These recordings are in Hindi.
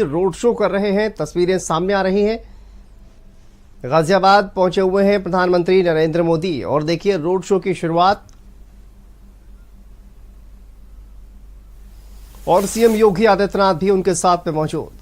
रोड शो कर रहे हैं। तस्वीरें सामने आ रही हैं। गाजियाबाद पहुंचे हुए हैं प्रधानमंत्री नरेंद्र मोदी और देखिए रोड शो की शुरुआत। और सीएम योगी आदित्यनाथ भी उनके साथ में मौजूद।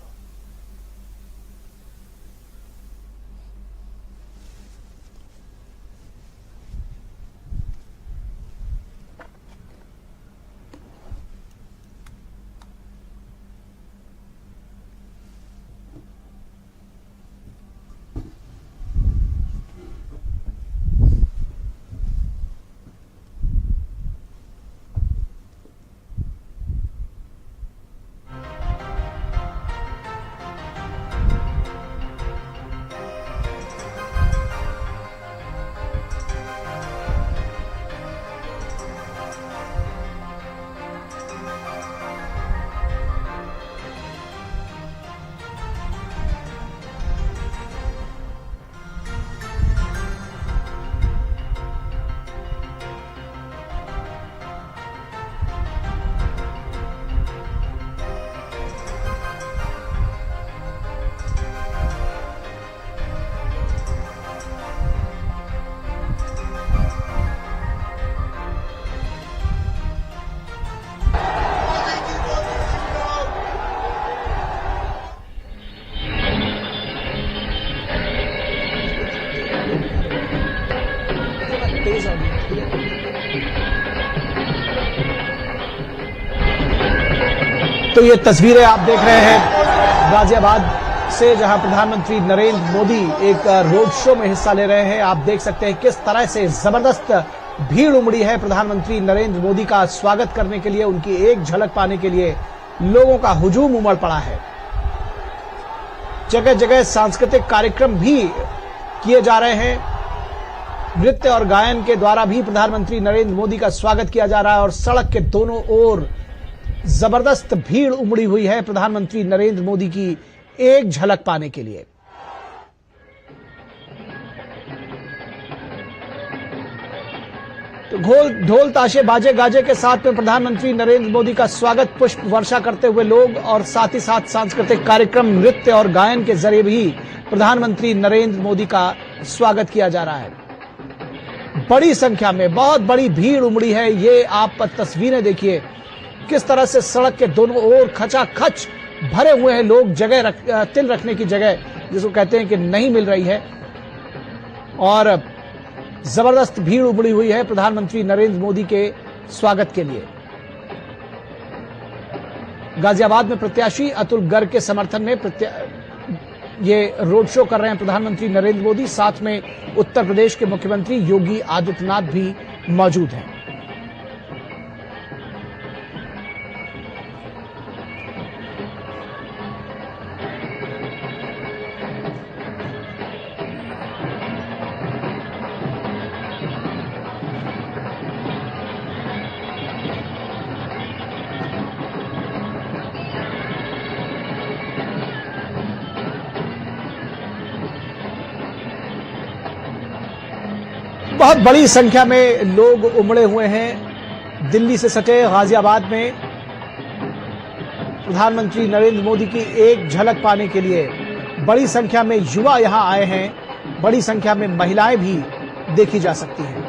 तो ये तस्वीरें आप देख रहे हैं गाजियाबाद से, जहां प्रधानमंत्री नरेंद्र मोदी एक रोड शो में हिस्सा ले रहे हैं। आप देख सकते हैं किस तरह से जबरदस्त भीड़ उमड़ी है प्रधानमंत्री नरेंद्र मोदी का स्वागत करने के लिए। उनकी एक झलक पाने के लिए लोगों का हुजूम उमड़ पड़ा है। जगह जगह सांस्कृतिक कार्यक्रम भी किए जा रहे हैं। नृत्य और गायन के द्वारा भी प्रधानमंत्री नरेंद्र मोदी का स्वागत किया जा रहा है और सड़क के दोनों ओर जबरदस्त भीड़ उमड़ी हुई है प्रधानमंत्री नरेंद्र मोदी की एक झलक पाने के लिए। तो ढोल ताशे बाजे गाजे के साथ में प्रधानमंत्री नरेंद्र मोदी का स्वागत पुष्प वर्षा करते हुए लोग, और साथ ही साथ सांस्कृतिक कार्यक्रम, नृत्य और गायन के जरिए भी प्रधानमंत्री नरेंद्र मोदी का स्वागत किया जा रहा है। बड़ी संख्या में बहुत बड़ी भीड़ उमड़ी है। ये आप तस्वीरें देखिए किस तरह से सड़क के दोनों ओर खचाखच भरे हुए हैं लोग। जगह तिल रखने की जगह जिसको कहते हैं कि नहीं मिल रही है, और जबरदस्त भीड़ उमड़ी हुई है प्रधानमंत्री नरेंद्र मोदी के स्वागत के लिए। गाजियाबाद में प्रत्याशी अतुल गर्ग के समर्थन में ये रोड शो कर रहे हैं प्रधानमंत्री नरेंद्र मोदी। साथ में उत्तर प्रदेश के मुख्यमंत्री योगी आदित्यनाथ भी मौजूद हैं। बहुत बड़ी संख्या में लोग उमड़े हुए हैं दिल्ली से सटे गाजियाबाद में प्रधानमंत्री नरेंद्र मोदी की एक झलक पाने के लिए। बड़ी संख्या में युवा यहां आए हैं, बड़ी संख्या में महिलाएं भी देखी जा सकती हैं।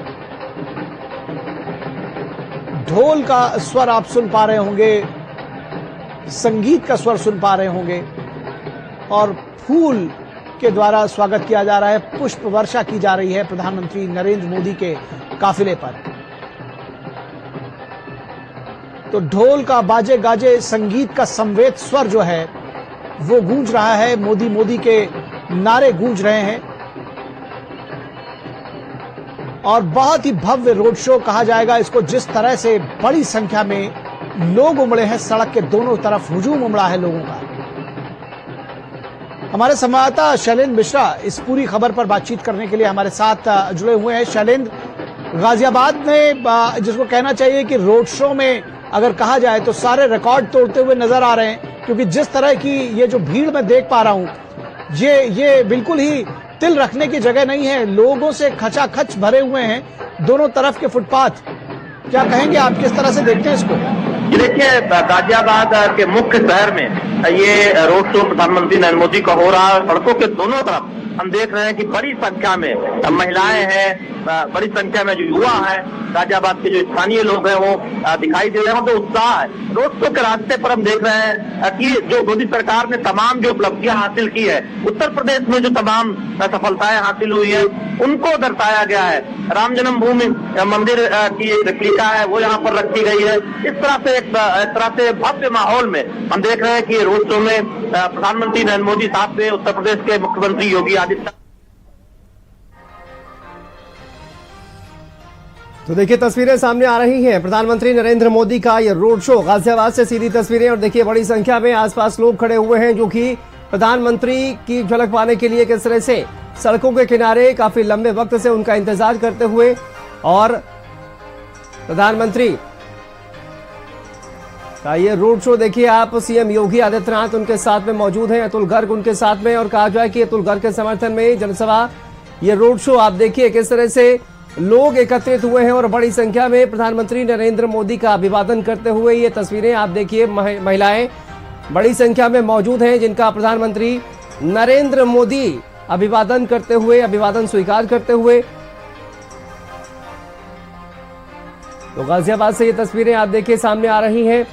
ढोल का स्वर आप सुन पा रहे होंगे, संगीत का स्वर सुन पा रहे होंगे, और फूल के द्वारा स्वागत किया जा रहा है। पुष्प वर्षा की जा रही है प्रधानमंत्री नरेंद्र मोदी के काफिले पर। तो ढोल का बाजे गाजे, संगीत का समवेत स्वर जो है वो गूंज रहा है। मोदी मोदी के नारे गूंज रहे हैं और बहुत ही भव्य रोड शो कहा जाएगा इसको, जिस तरह से बड़ी संख्या में लोग उमड़े हैं। सड़क के दोनों तरफ हुजूम उमड़ा है लोगों का। हमारे संवाददाता शैलेंद्र मिश्रा इस पूरी खबर पर बातचीत करने के लिए हमारे साथ जुड़े हुए हैं। शैलेंद्र, गाजियाबाद में जिसको कहना चाहिए कि रोड शो में अगर कहा जाए तो सारे रिकॉर्ड तोड़ते हुए नजर आ रहे हैं, क्योंकि जिस तरह की ये जो भीड़ मैं देख पा रहा हूं, ये बिल्कुल ही तिल रखने की जगह नहीं है। लोगों से खचाखच भरे हुए हैं दोनों तरफ के फुटपाथ। क्या कहेंगे आप, किस तरह से देखते हैं इसको? ये देखिए गाजियाबाद के मुख्य शहर में ये रोड शो प्रधानमंत्री नरेंद्र मोदी का हो रहा है। सड़कों के दोनों तरफ हम देख रहे हैं कि बड़ी संख्या में महिलाएं हैं, बड़ी संख्या में जो युवा है, गाजियाबाद के जो स्थानीय लोग हैं वो दिखाई दे रहे हैं। तो उत्साह है। रोड शो के रास्ते पर हम देख रहे हैं कि जो मोदी सरकार ने तमाम जो उपलब्धियां हासिल की है, उत्तर प्रदेश में जो तमाम सफलताएं हासिल हुई है उनको दर्शाया गया है। राम जन्मभूमि मंदिर की एक रेप्लिका है वो यहाँ पर रखी गई है। इस तरह से भव्य माहौल में हम देख रहे हैं कि रोड शो में प्रधानमंत्री नरेंद्र मोदी साथ में उत्तर प्रदेश के मुख्यमंत्री योगी आदित्यनाथ। तो देखिए तस्वीरें सामने आ रही हैं प्रधानमंत्री नरेंद्र मोदी का ये रोड शो, गाजियाबाद से सीधी तस्वीरें। और देखिए बड़ी संख्या में आसपास लोग खड़े हुए हैं जो कि प्रधानमंत्री की झलक पाने के लिए किस तरह से सड़कों के किनारे काफी लंबे वक्त से उनका इंतजार करते हुए, और प्रधानमंत्री का ये रोड शो देखिए आप, सीएम योगी आदित्यनाथ उनके साथ में मौजूद हैं, अतुल गर्ग उनके साथ में। और कहा जाए कि अतुल गर्ग के समर्थन में जनसभा, ये रोड शो आप देखिए किस तरह से लोग एकत्रित हुए हैं और बड़ी संख्या में प्रधानमंत्री नरेंद्र मोदी का अभिवादन करते हुए ये तस्वीरें आप देखिए। महिलाएं बड़ी संख्या में मौजूद हैं जिनका प्रधानमंत्री नरेंद्र मोदी अभिवादन करते हुए, अभिवादन स्वीकार करते हुए। तो गाजियाबाद से ये तस्वीरें आप देखिए सामने आ रही हैं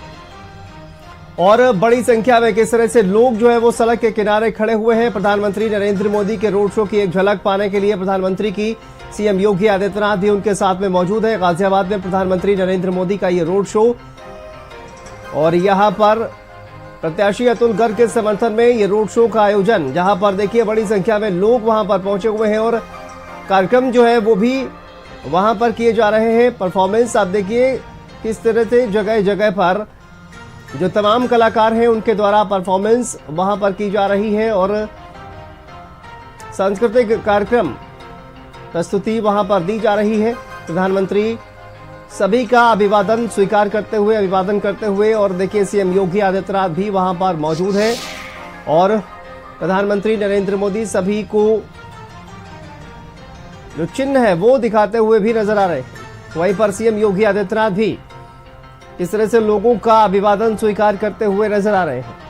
और बड़ी संख्या में किस तरह से लोग जो है वो सड़क के किनारे खड़े हुए हैं प्रधानमंत्री नरेंद्र मोदी के रोड शो की एक झलक पाने के लिए। प्रधानमंत्री की सीएम योगी आदित्यनाथ भी उनके साथ में मौजूद है। गाजियाबाद में प्रधानमंत्री नरेंद्र मोदी का ये रोड शो, और यहां पर प्रत्याशी अतुल गर्ग के समर्थन में ये रोड शो का आयोजन, जहां पर देखिए बड़ी संख्या में लोग वहां पर पहुंचे हुए हैं और कार्यक्रम जो है वो भी वहां पर किए जा रहे हैं। परफॉर्मेंस आप देखिए किस तरह से जगह जगह पर जो तमाम कलाकार हैं उनके द्वारा परफॉर्मेंस वहां पर की जा रही है और सांस्कृतिक कार्यक्रम प्रस्तुति वहां पर दी जा रही है। प्रधानमंत्री सभी का अभिवादन स्वीकार करते हुए, अभिवादन करते हुए, और देखिए सीएम योगी आदित्यनाथ भी वहां पर मौजूद है और प्रधानमंत्री नरेंद्र मोदी सभी को जो चिन्ह है वो दिखाते हुए भी नजर आ रहे हैं। वहीं पर सीएम योगी आदित्यनाथ भी इस तरह से लोगों का अभिवादन स्वीकार करते हुए नजर आ रहे हैं।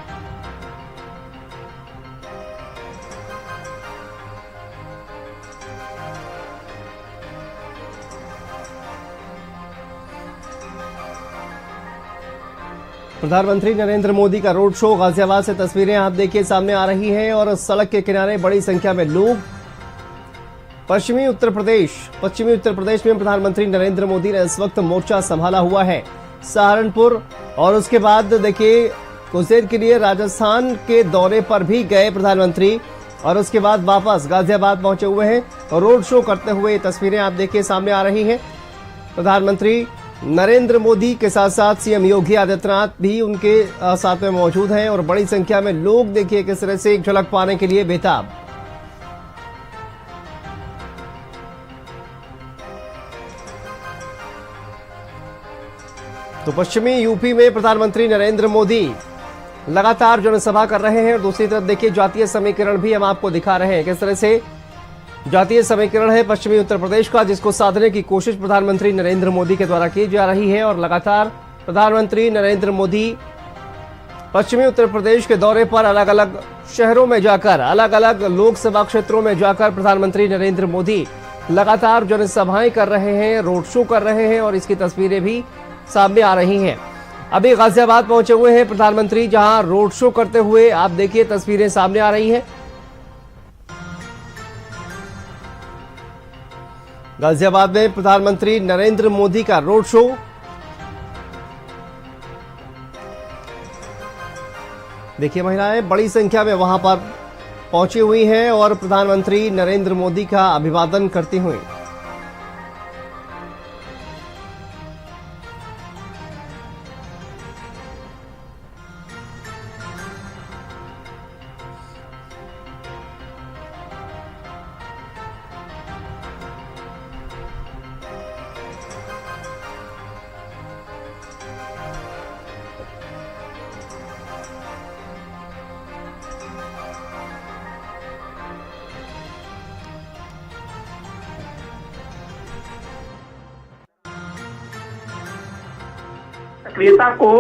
प्रधानमंत्री नरेंद्र मोदी का रोड शो, गाजियाबाद से तस्वीरें आप देखिए सामने आ रही हैं और सड़क के किनारे बड़ी संख्या में लोग। पश्चिमी उत्तर प्रदेश में प्रधानमंत्री नरेंद्र मोदी ने इस वक्त मोर्चा संभाला हुआ है सहारनपुर, और उसके बाद देखिए कुछ देर के लिए राजस्थान के दौरे पर भी गए प्रधानमंत्री और उसके बाद वापस गाजियाबाद पहुंचे हुए हैं और रोड शो करते हुए तस्वीरें आप देखिए सामने आ रही हैं। प्रधानमंत्री नरेंद्र मोदी के साथ साथ सीएम योगी आदित्यनाथ भी उनके साथ में मौजूद हैं और बड़ी संख्या में लोग देखिए किस तरह से एक झलक पाने के लिए बेताब। तो पश्चिमी यूपी में प्रधानमंत्री नरेंद्र मोदी लगातार जनसभा कर रहे हैं और दूसरी तरफ देखिए जातीय समीकरण भी हम आपको दिखा रहे हैं किस तरह से जातीय समीकरण है पश्चिमी उत्तर प्रदेश का, जिसको साधने की कोशिश प्रधानमंत्री नरेंद्र मोदी के द्वारा की जा रही है। और लगातार प्रधानमंत्री नरेंद्र मोदी पश्चिमी उत्तर प्रदेश के दौरे पर अलग अलग शहरों में जाकर, अलग अलग लोकसभा क्षेत्रों में जाकर प्रधानमंत्री नरेंद्र मोदी लगातार जनसभाएं कर रहे हैं, रोड शो कर रहे हैं और इसकी तस्वीरें भी सामने आ रही हैं। अभी गाजियाबाद पहुंचे हुए हैं प्रधानमंत्री, जहां रोड शो करते हुए आप देखिए तस्वीरें सामने आ रही हैं। गाजियाबाद में प्रधानमंत्री नरेंद्र मोदी का रोड शो। देखिए महिलाएं बड़ी संख्या में वहां पर पहुंची हुई हैं और प्रधानमंत्री नरेंद्र मोदी का अभिवादन करती हुई। सक्रियता को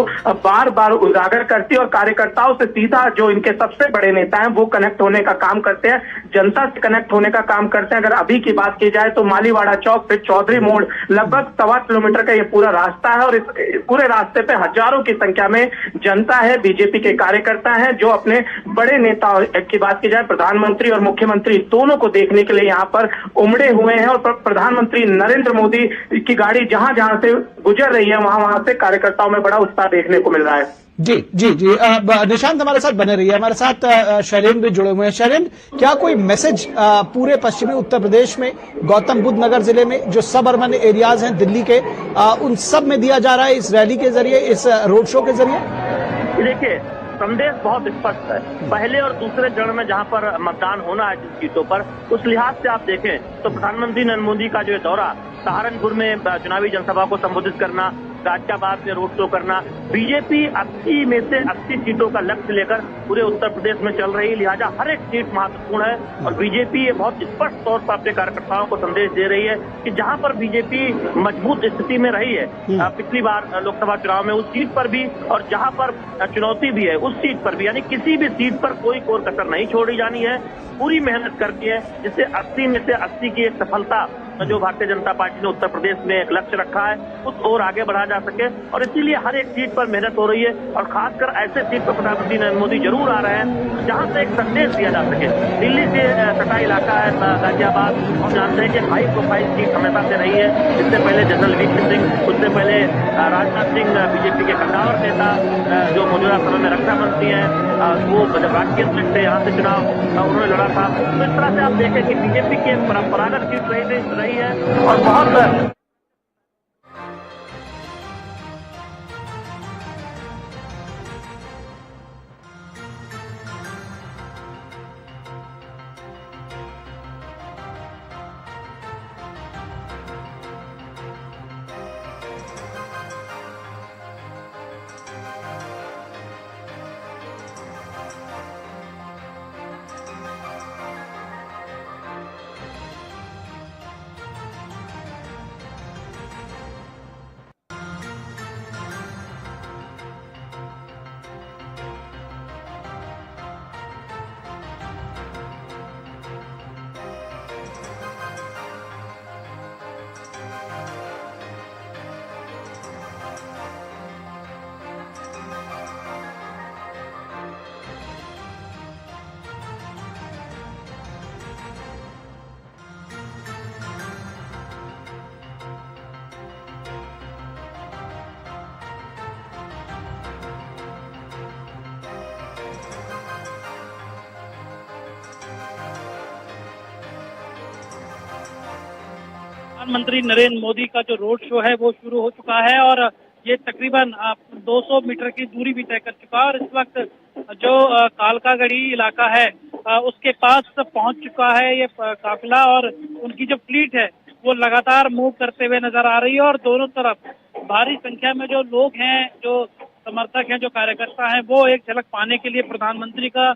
बार बार उजागर करती है और कार्यकर्ताओं से सीधा जो इनके सबसे बड़े नेता हैं वो कनेक्ट होने का काम करते हैं, जनता से कनेक्ट होने का काम करते हैं। अगर अभी की बात की जाए तो मालीवाड़ा चौक से चौधरी मोड़ लगभग 1.25 किलोमीटर का ये पूरा रास्ता है और इस पूरे रास्ते पे हजारों की संख्या में जनता है, बीजेपी के कार्यकर्ता हैं जो अपने बड़े नेता की बात की जाए प्रधानमंत्री और मुख्यमंत्री दोनों को देखने के लिए यहाँ पर उमड़े हुए हैं। और प्रधानमंत्री नरेंद्र मोदी की गाड़ी जहां जहां से गुजर रही है वहां से कार्यकर्ताओं में बड़ा उत्साह देखने को मिल रहा है। जी जी जी निशांत हमारे साथ बने रहिए। हमारे साथ शैलेंद्र भी जुड़े हुए हैं। शैलेंद्र, क्या कोई मैसेज पूरे पश्चिमी उत्तर प्रदेश में, गौतम बुद्ध नगर जिले में जो सब अर्बन एरियाज हैं दिल्ली के, उन सब में दिया जा रहा है इस रैली के जरिए, इस रोड शो के जरिए? देखिए, संदेश बहुत स्पष्ट है। पहले और दूसरे चरण में जहां पर मतदान होना है जिन सीटों पर, उस लिहाज से आप देखें तो प्रधानमंत्री नरेंद्र मोदी का जो दौरा, सहारनपुर में चुनावी जनसभा को संबोधित करना, गाजियाबाद में रोड शो करना, बीजेपी 80 में से 80 सीटों का लक्ष्य लेकर पूरे उत्तर प्रदेश में चल रही है। लिहाजा हर एक सीट महत्वपूर्ण है और बीजेपी ये बहुत स्पष्ट तौर पर अपने कार्यकर्ताओं को संदेश दे रही है कि जहां पर बीजेपी मजबूत स्थिति में रही है पिछली बार लोकसभा चुनाव में, उस सीट पर भी, और जहां पर चुनौती भी है उस सीट पर भी, यानी किसी भी सीट पर कोई कोर कसर नहीं छोड़ी जानी है। पूरी मेहनत करती है जिससे 80 में से 80 की एक सफलता जो भारतीय जनता पार्टी ने उत्तर प्रदेश में एक लक्ष्य रखा है उस ओर आगे बढ़ा जा सके, और इसीलिए हर एक सीट पर मेहनत हो रही है। और खासकर ऐसे सीट पर प्रधानमंत्री नरेंद्र मोदी जरूर आ रहे हैं जहां से एक संदेश दिया जा सके। दिल्ली से सटा इलाका है गाजियाबाद, हम जानते हैं कि हाई प्रोफाइल सीट हमेशा से रही है। इससे पहले जनरल वीपी सिंह, उससे पहले राजनाथ सिंह बीजेपी के कद्दावर नेता जो मौजूदा समय में रक्षा मंत्री हैं, वो जब राजकीय अध्यक्ष थे यहाँ से चुनाव उन्होंने लड़ा था। तो इस तरह से आप देखें कि बीजेपी की एक परंपरागत सीट रही है और बहुत प्रधानमंत्री नरेंद्र मोदी का जो रोड शो है वो शुरू हो चुका है और ये तकरीबन 200 मीटर की दूरी भी तय कर चुका है। और इस वक्त जो कालकागढ़ी इलाका है उसके पास पहुंच चुका है ये काफिला, और उनकी जो फ्लीट है वो लगातार मूव करते हुए नजर आ रही है। और दोनों तरफ भारी संख्या में जो लोग हैं, जो समर्थक हैं, जो कार्यकर्ता हैं, वो एक झलक पाने के लिए प्रधानमंत्री का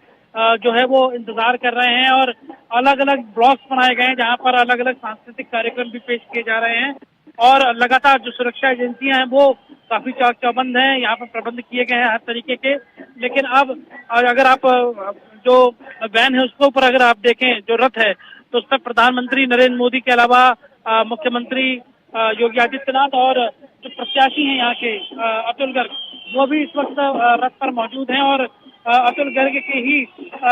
जो है वो इंतजार कर रहे हैं। और अलग अलग ब्लॉक्स बनाए गए हैं जहां पर अलग अलग सांस्कृतिक कार्यक्रम भी पेश किए जा रहे हैं। और लगातार जो सुरक्षा एजेंसियां हैं वो काफी चाक चौबंद हैं, यहाँ पर प्रबंध किए गए हैं हर तरीके के। लेकिन अब अगर आप जो वैन है उसके ऊपर अगर आप देखें, जो रथ है, तो उस पर प्रधानमंत्री नरेंद्र मोदी के अलावा मुख्यमंत्री योगी आदित्यनाथ और जो प्रत्याशी हैं यहाँ के अतुल गर्ग, वो भी इस वक्त रथ पर मौजूद हैं। और अतुल गर्ग के ही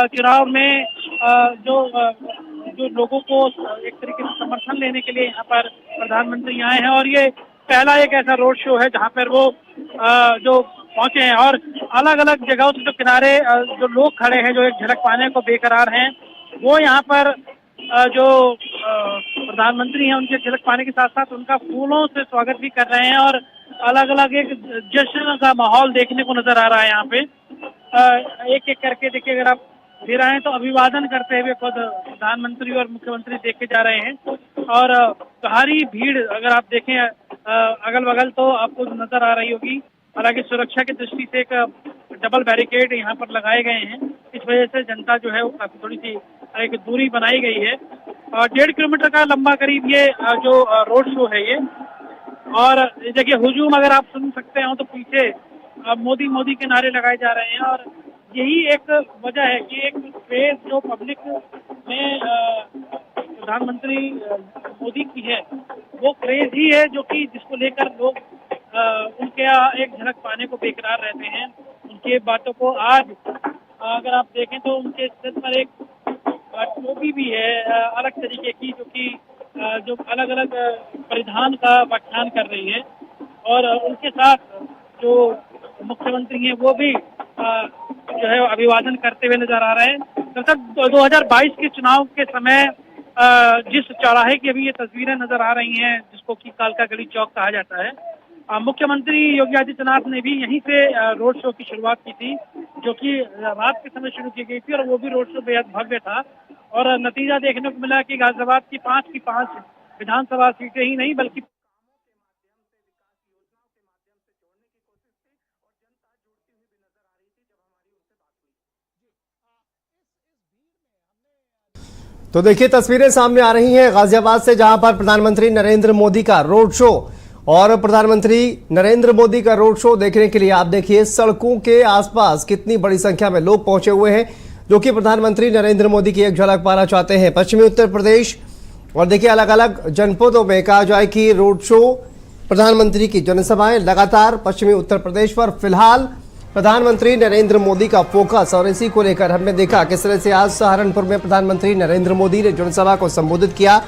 चुनाव में जो लोगों को एक तरीके से समर्थन लेने के लिए यहाँ पर प्रधानमंत्री आए हैं। और ये पहला एक ऐसा रोड शो है जहाँ पर वो जो पहुंचे हैं। और अलग अलग जगहों से जो किनारे जो लोग खड़े हैं, जो एक झलक पाने को बेकरार हैं, वो यहाँ पर जो प्रधानमंत्री हैं उनके झलक पाने के साथ साथ उनका फूलों से स्वागत भी कर रहे हैं। और अलग अलग एक जश्न का माहौल देखने को नजर आ रहा है यहाँ पे। एक एक करके देखिए, अगर आप फिर आए तो अभिवादन करते हुए खुद प्रधानमंत्री और मुख्यमंत्री देखे जा रहे हैं। और भारी भीड़ अगर आप देखें अगल बगल तो आपको नजर आ रही होगी। हालांकि सुरक्षा की दृष्टि से एक डबल बैरिकेड यहाँ पर लगाए गए हैं, इस वजह से जनता जो है वो काफी थोड़ी सी एक दूरी बनाई गई है। 1.5 किलोमीटर का लंबा करीब ये जो रोड शो है ये, और देखिए हुजूम अगर आप सुन सकते हो तो पीछे मोदी मोदी के नारे लगाए जा रहे हैं। और यही एक वजह है कि एक क्रेज जो पब्लिक में प्रधानमंत्री मोदी की है वो क्रेज ही है जो कि जिसको लेकर लोग उनके एक झलक पाने को बेकरार रहते हैं। उनकी बातों को आज अगर आप देखें तो उनके सिर पर एक टोपी भी है अलग तरीके की जो अलग अलग परिधान का व्याख्यान कर रही है। और उनके साथ जो मुख्यमंत्री हैं वो भी जो है अभिवादन करते हुए नजर आ रहे हैं। दरअसल 2022 के चुनाव के समय जिस चौराहे की अभी ये तस्वीरें नजर आ रही हैं जिसको कि कालका गली चौक कहा जाता है, मुख्यमंत्री योगी आदित्यनाथ ने भी यहीं से रोड शो की शुरुआत की थी जो कि रात के समय शुरू की गई थी और वो भी रोड शो बेहद भव्य था। और नतीजा देखने को मिला कि गाजियाबाद की 5 विधानसभा सीटें ही नहीं बल्कि तो देखिए तस्वीरें सामने आ रही हैं गाजियाबाद से, जहां पर प्रधानमंत्री नरेंद्र मोदी का रोड शो और प्रधानमंत्री नरेंद्र मोदी का रोड शो देखने के लिए आप देखिए सड़कों के आसपास कितनी बड़ी संख्या में लोग पहुंचे हुए हैं जो कि प्रधानमंत्री नरेंद्र मोदी की एक झलक पाना चाहते हैं। पश्चिमी उत्तर प्रदेश और देखिए अलग अलग जनपदों में कहा जाए कि रोड शो, प्रधानमंत्री की जनसभाएं लगातार पश्चिमी उत्तर प्रदेश पर फिलहाल प्रधानमंत्री नरेंद्र मोदी का फोकस। और इसी को लेकर हमने देखा किस तरह से आज सहारनपुर में प्रधानमंत्री नरेंद्र मोदी ने जनसभा को संबोधित किया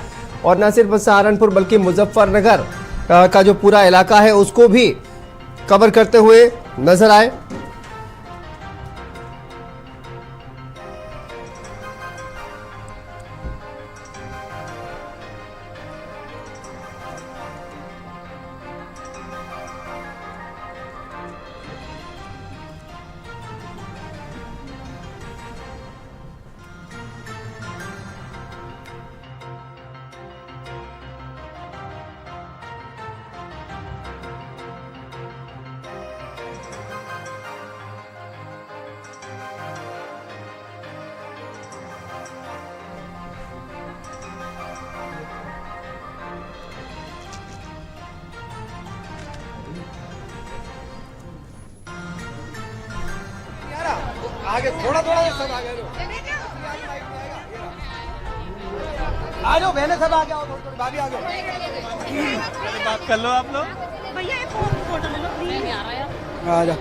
और न सिर्फ सहारनपुर बल्कि मुजफ्फरनगर का जो पूरा इलाका है उसको भी कवर करते हुए नजर आए। आगे थोड़ा सब आगे आ जाओ बहने सब आगे आओ, थोड़ी भाभी आगे बात कर लो आप लोग। भैया एक फोटो ले लो प्लीज। नहीं आ रहा यार, आ जाओ।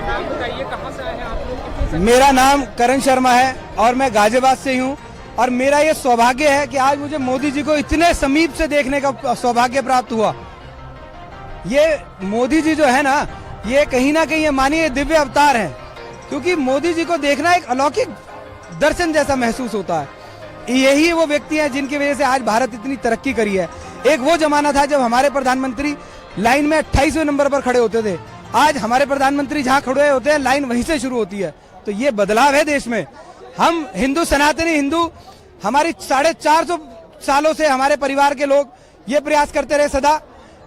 नाम बताइए, कहाँ से आए हैं आप लोग? मेरा नाम करण शर्मा है और मैं गाजियाबाद से ही हूँ। और मेरा ये सौभाग्य है कि आज मुझे मोदी जी को इतने समीप से देखने का सौभाग्य प्राप्त हुआ। ये मोदी जी जो है ना, ये कहीं ना कहीं ये मानिए दिव्य अवतार हैं, क्योंकि मोदी जी को देखना एक अलौकिक दर्शन जैसा महसूस होता है। यही वो व्यक्ति हैं जिनकी वजह से आज भारत इतनी तरक्की करी है। एक वो जमाना था जब हमारे प्रधानमंत्री लाइन में 28वें नंबर पर खड़े होते थे, आज हमारे प्रधानमंत्री जहां खड़े होते हैं लाइन वहीं से शुरू होती है। तो ये बदलाव है देश में। हम हिंदू, सनातनी हिंदू, हमारी 450 सालों से हमारे परिवार के लोग ये प्रयास करते रहे सदा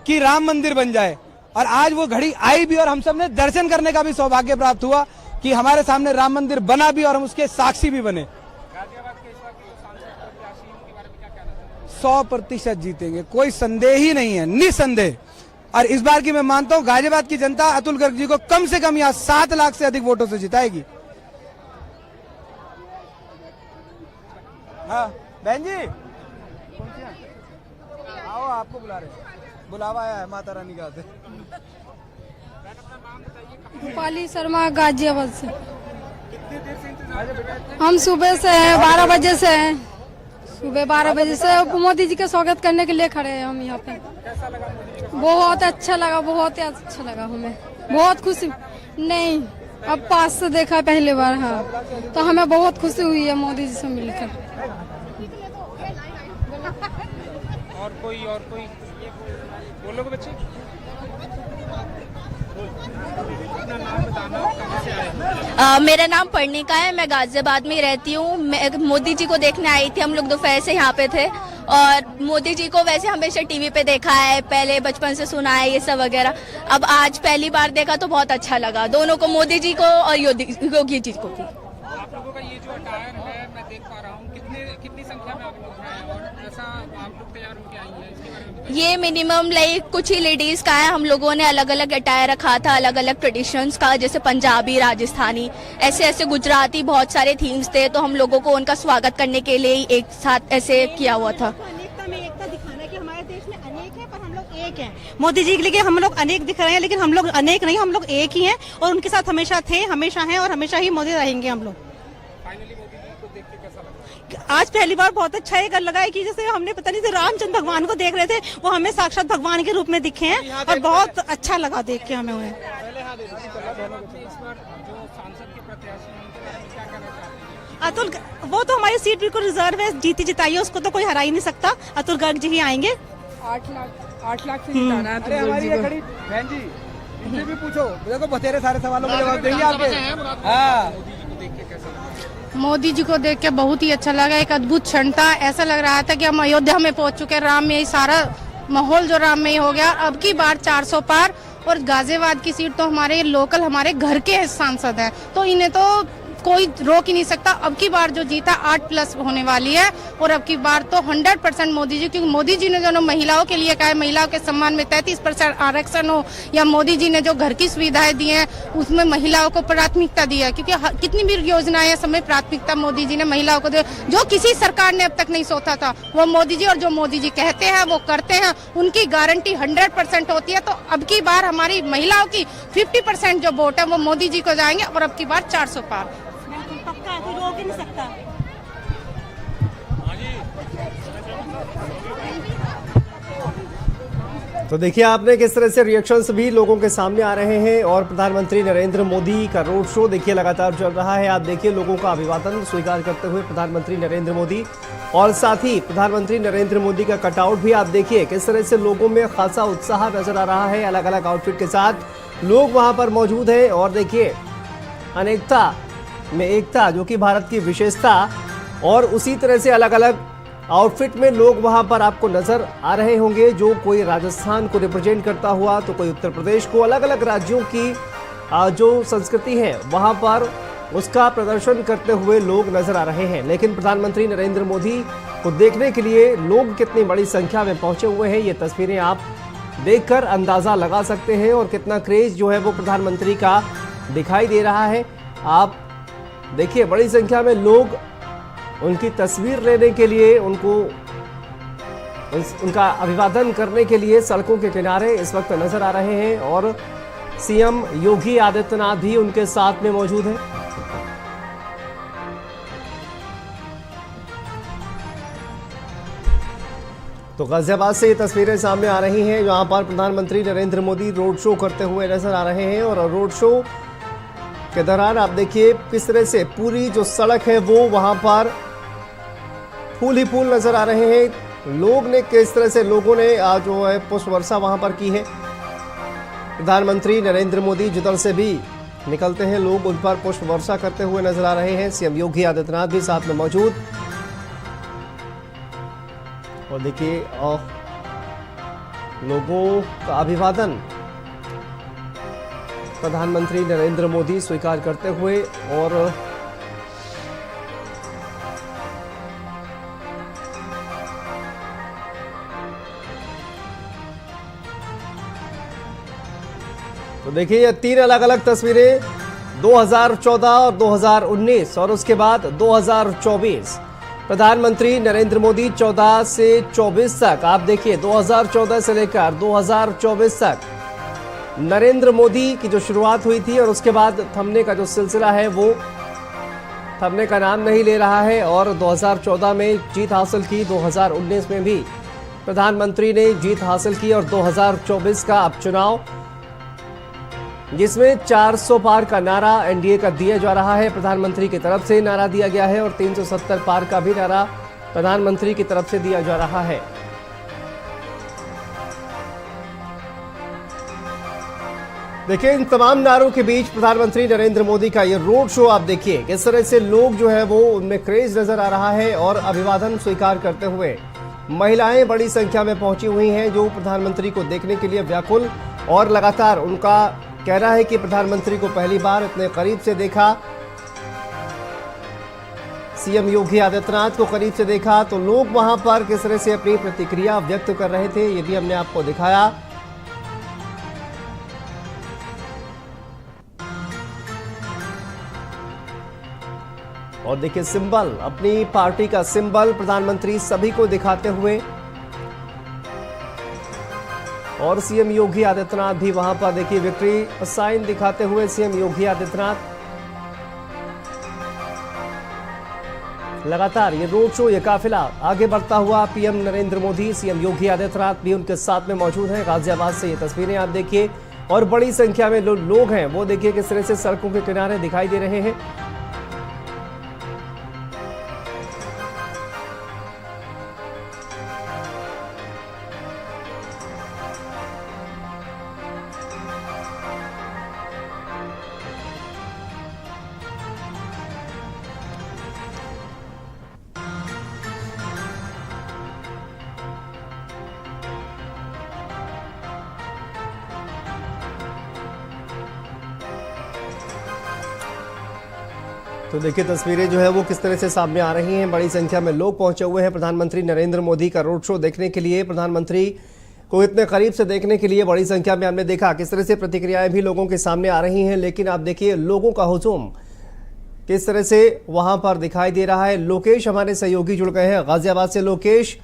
कि राम मंदिर बन जाए, और आज वो घड़ी आई भी और हम सब ने दर्शन करने का भी सौभाग्य प्राप्त हुआ कि हमारे सामने राम मंदिर बना भी और हम उसके साक्षी भी बने। 100% जीतेंगे, कोई संदेह ही नहीं है, निसंदेह। और इस बार की मैं मानता हूं गाजियाबाद की जनता अतुल गर्ग जी को कम से कम यहाँ 7 लाख से अधिक वोटों से जिताएगी। हाँ बहन जी, आओ, आपको बुला रहे हैं, बुलावा आया है माता रानी का। रूपाली शर्मा, गाजियाबाद से। हम सुबह से हैं, 12 बजे से हैं, सुबह 12 बजे से मोदी जी का स्वागत करने के लिए खड़े हैं हम यहाँ पे। बहुत अच्छा लगा, बहुत ही अच्छा लगा, हमें बहुत खुशी। नहीं, अब पास से देखा पहली बार। हाँ, तो हमें बहुत खुशी हुई है मोदी जी से मिलकर। और कोई बोलोगे बच्चे? मेरा नाम पर्णिका है, मैं गाजियाबाद में रहती हूँ। मैं मोदी जी को देखने आई थी, हम लोग दोपहर से यहाँ पे थे। और मोदी जी को वैसे हमेशा टीवी पे देखा है, पहले बचपन से सुना है ये सब वगैरह। अब आज पहली बार देखा तो बहुत अच्छा लगा, दोनों को, मोदी जी को और योगी जी को भी। आप लोगों का ये जो अटायर है मैं देख पा रहा हूँ, कितनी संख्या में आप लोग हैं और ऐसा ये मिनिमम लाइक कुछ ही लेडीज का है। हम लोगों ने अलग अलग अटायर रखा था, अलग अलग ट्रेडिशंस का, जैसे पंजाबी, राजस्थानी, ऐसे ऐसे गुजराती, बहुत सारे थीम्स थे। तो हम लोगों को उनका स्वागत करने के लिए ही एक साथ ऐसे किया हुआ था। अनेकता में एकता दिखाना है कि हमारे देश में अनेक है पर हम लोग एक हैं। मोदी जी के लिए हम लोग अनेक दिख रहे हैं, लेकिन हम लोग अनेक नहीं, हम लोग एक ही हैं और उनके साथ हमेशा थे, हमेशा हैं और हमेशा ही मोदी रहेंगे हम लोग। आज पहली बार बहुत अच्छा ये लगा है कि जैसे हमने पता नहीं से रामचंद्र भगवान को देख रहे थे, वो हमें साक्षात भगवान के रूप में दिखे हैं और बहुत अच्छा लगा देख के हमें उन्हें। अतुल, वो तो हमारी सीट बिल्कुल रिजर्व है, जीती जिताई है, उसको तो कोई हरा ही नहीं सकता। अतुल गर्ग जी ही आएंगे। 8 लाख से जिताना है। अरे हमारी ये खड़ी बहन जी, इनसे भी पूछो, देखो बतेरे सारे सवालों के जवाब देंगे आपके। हाँ, मोदी जी को देख के बहुत ही अच्छा लगा। एक अद्भुत क्षण था, ऐसा लग रहा था कि हम अयोध्या में पहुंच चुके हैं। राम में ही सारा माहौल जो राम में ही हो गया। अब की बार 400 पार। और गाजियाबाद की सीट तो हमारे लोकल, हमारे घर के सांसद हैं, तो इन्हें तो कोई रोक ही नहीं सकता। अब की बार जो जीता 8+ होने वाली है और अब की बार तो 100% मोदी जी, क्योंकि मोदी जी ने जो महिलाओं के लिए कहा है, महिलाओं के सम्मान में 33% आरक्षण हो, या मोदी जी ने जो घर की सुविधाएं दी हैं उसमें महिलाओं को प्राथमिकता दी है, क्योंकि कितनी भी योजनाएं हैं समय प्राथमिकता मोदी जी ने महिलाओं को दी, जो किसी सरकार ने अब तक नहीं सोचा था वो मोदी जी। और जो मोदी जी कहते हैं वो करते हैं, उनकी गारंटी 100% होती है। तो अब की बार हमारी महिलाओं की 50% जो वोट है वो मोदी जी को जाएंगे और अब की बार 400 पार। पक्का, कोई रोक ही नहीं सकता। तो देखिए आपने किस तरह से रिएक्शंस भी लोगों के सामने आ रहे हैं। और प्रधानमंत्री नरेंद्र मोदी का रोड शो देखिए लगातार चल रहा है। आप देखिए लोगों का अभिवादन स्वीकार करते हुए प्रधानमंत्री नरेंद्र मोदी, और साथ ही प्रधानमंत्री नरेंद्र मोदी का कटआउट भी आप देखिए किस तरह से लोगों में खासा उत्साह नजर आ रहा है। अलग अलग आउटफिट के साथ लोग वहां पर मौजूद हैं। और देखिए अनेकता में एकता, जो कि भारत की विशेषता, और उसी तरह से अलग अलग आउटफिट में लोग वहां पर आपको नजर आ रहे होंगे। जो कोई राजस्थान को रिप्रेजेंट करता हुआ, तो कोई उत्तर प्रदेश को, अलग अलग राज्यों की जो संस्कृति है वहां पर उसका प्रदर्शन करते हुए लोग नजर आ रहे हैं। लेकिन प्रधानमंत्री नरेंद्र मोदी को देखने के लिए लोग कितनी बड़ी संख्या में पहुंचे हुए हैं, ये तस्वीरें आप देखकर अंदाजा लगा सकते हैं। और कितना क्रेज जो है वो प्रधानमंत्री का दिखाई दे रहा है। आप देखिए बड़ी संख्या में लोग उनकी तस्वीर लेने के लिए, उनका अभिवादन करने के लिए सड़कों के किनारे इस वक्त नजर आ रहे हैं। और सीएम योगी आदित्यनाथ भी उनके साथ में मौजूद हैं। तो गाजियाबाद से ये तस्वीरें सामने आ रही हैं, जहां पर प्रधानमंत्री नरेंद्र मोदी रोड शो करते हुए नजर आ रहे हैं। और रोड शो के दौरान आप देखिए किस तरह से पूरी जो सड़क है वो वहां पर फूल ही फूल नजर आ रहे हैं। लोग ने किस तरह से लोगों ने जो है पुष्प वर्षा वहां पर की है। प्रधानमंत्री नरेंद्र मोदी जिधर से भी निकलते हैं लोग उन पर पुष्प वर्षा करते हुए नजर आ रहे हैं। सीएम योगी आदित्यनाथ भी साथ में मौजूद। और देखिए लोगों का अभिवादन प्रधानमंत्री नरेंद्र मोदी स्वीकार करते हुए। और तो देखिए ये 3 अलग अलग तस्वीरें, 2014 और 2019 और उसके बाद 2024। प्रधानमंत्री नरेंद्र मोदी 14 से 24 तक, आप देखिए 2014 से लेकर 2024 तक नरेंद्र मोदी की जो शुरुआत हुई थी, और उसके बाद थमने का जो सिलसिला है वो थमने का नाम नहीं ले रहा है। और 2014 में जीत हासिल की, 2019 में भी प्रधानमंत्री ने जीत हासिल की, और 2024 का अब चुनाव जिसमें 400 पार का नारा एनडीए का दिया जा रहा है, प्रधानमंत्री की तरफ से नारा दिया गया है। और 370 पार का भी नारा प्रधानमंत्री की तरफ से दिया जा रहा है। देखिए इन तमाम नारों के बीच प्रधानमंत्री नरेंद्र मोदी का ये रोड शो आप देखिए किस तरह से लोग जो है वो उनमें क्रेज नजर आ रहा है। और अभिवादन स्वीकार करते हुए महिलाएं बड़ी संख्या में पहुंची हुई हैं, जो प्रधानमंत्री को देखने के लिए व्याकुल, और लगातार उनका कहना है कि प्रधानमंत्री को पहली बार इतने करीब से देखा। सीएम योगी आदित्यनाथ को करीब से देखा तो लोग वहां पर किस तरह से अपनी प्रतिक्रिया व्यक्त कर रहे थे, ये भी हमने आपको दिखाया। और देखिए सिंबल, अपनी पार्टी का सिंबल प्रधानमंत्री सभी को दिखाते हुए, और सीएम योगी आदित्यनाथ भी वहां पर देखिए विक्ट्री साइन दिखाते हुए सीएम योगी आदित्यनाथ लगातार ये रोड शो, ये काफिला आगे बढ़ता हुआ। पीएम नरेंद्र मोदी, सीएम योगी आदित्यनाथ भी उनके साथ में मौजूद हैं। गाजियाबाद से ये तस्वीरें आप देखिए, और बड़ी संख्या में लोग हैं वो देखिए किस तरह से सड़कों के किनारे दिखाई दे रहे हैं। तो देखिए तस्वीरें जो है वो किस तरह से सामने आ रही हैं। बड़ी संख्या में लोग पहुंचे हुए हैं प्रधानमंत्री नरेंद्र मोदी का रोड शो देखने के लिए। प्रधानमंत्री को इतने करीब से देखने के लिए बड़ी संख्या में हमने देखा किस तरह से प्रतिक्रियाएं भी लोगों के सामने आ रही हैं। लेकिन आप देखिए लोगों का हुजूम किस तरह से वहां पर दिखाई दे रहा है। लोकेश हमारे सहयोगी जुड़ गए हैं गाजियाबाद से। लोकेश,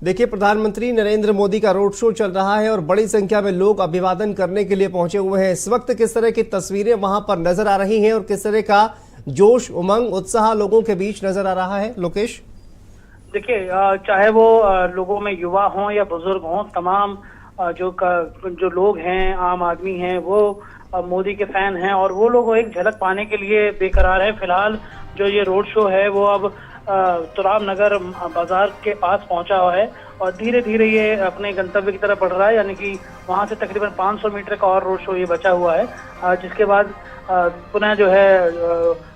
देखिए प्रधानमंत्री नरेंद्र मोदी का रोड शो चल रहा है और बड़ी संख्या में लोग अभिवादन करने के लिए पहुंचे हुए हैं। इस वक्त किस तरह की तस्वीरें वहां पर नजर आ रही हैं और किस तरह का जोश, उमंग, उत्साह लोगों के बीच नजर आ रहा है? लोकेश, देखिए चाहे वो लोगों में युवा हों या बुजुर्ग हों, तमाम जो लोग हैं, आम आदमी हैं, वो मोदी के फैन हैं और वो लोग एक झलक पाने के लिए बेकरार हैं। फिलहाल जो ये रोड शो है वो अब तुराब नगर बाजार के पास पहुंचा हुआ है और धीरे धीरे ये अपने गंतव्य की तरफ बढ़ रहा है। यानी कि वहां से तकरीबन 500 मीटर का और रोड शो ये बचा हुआ है, जिसके बाद पुनः जो है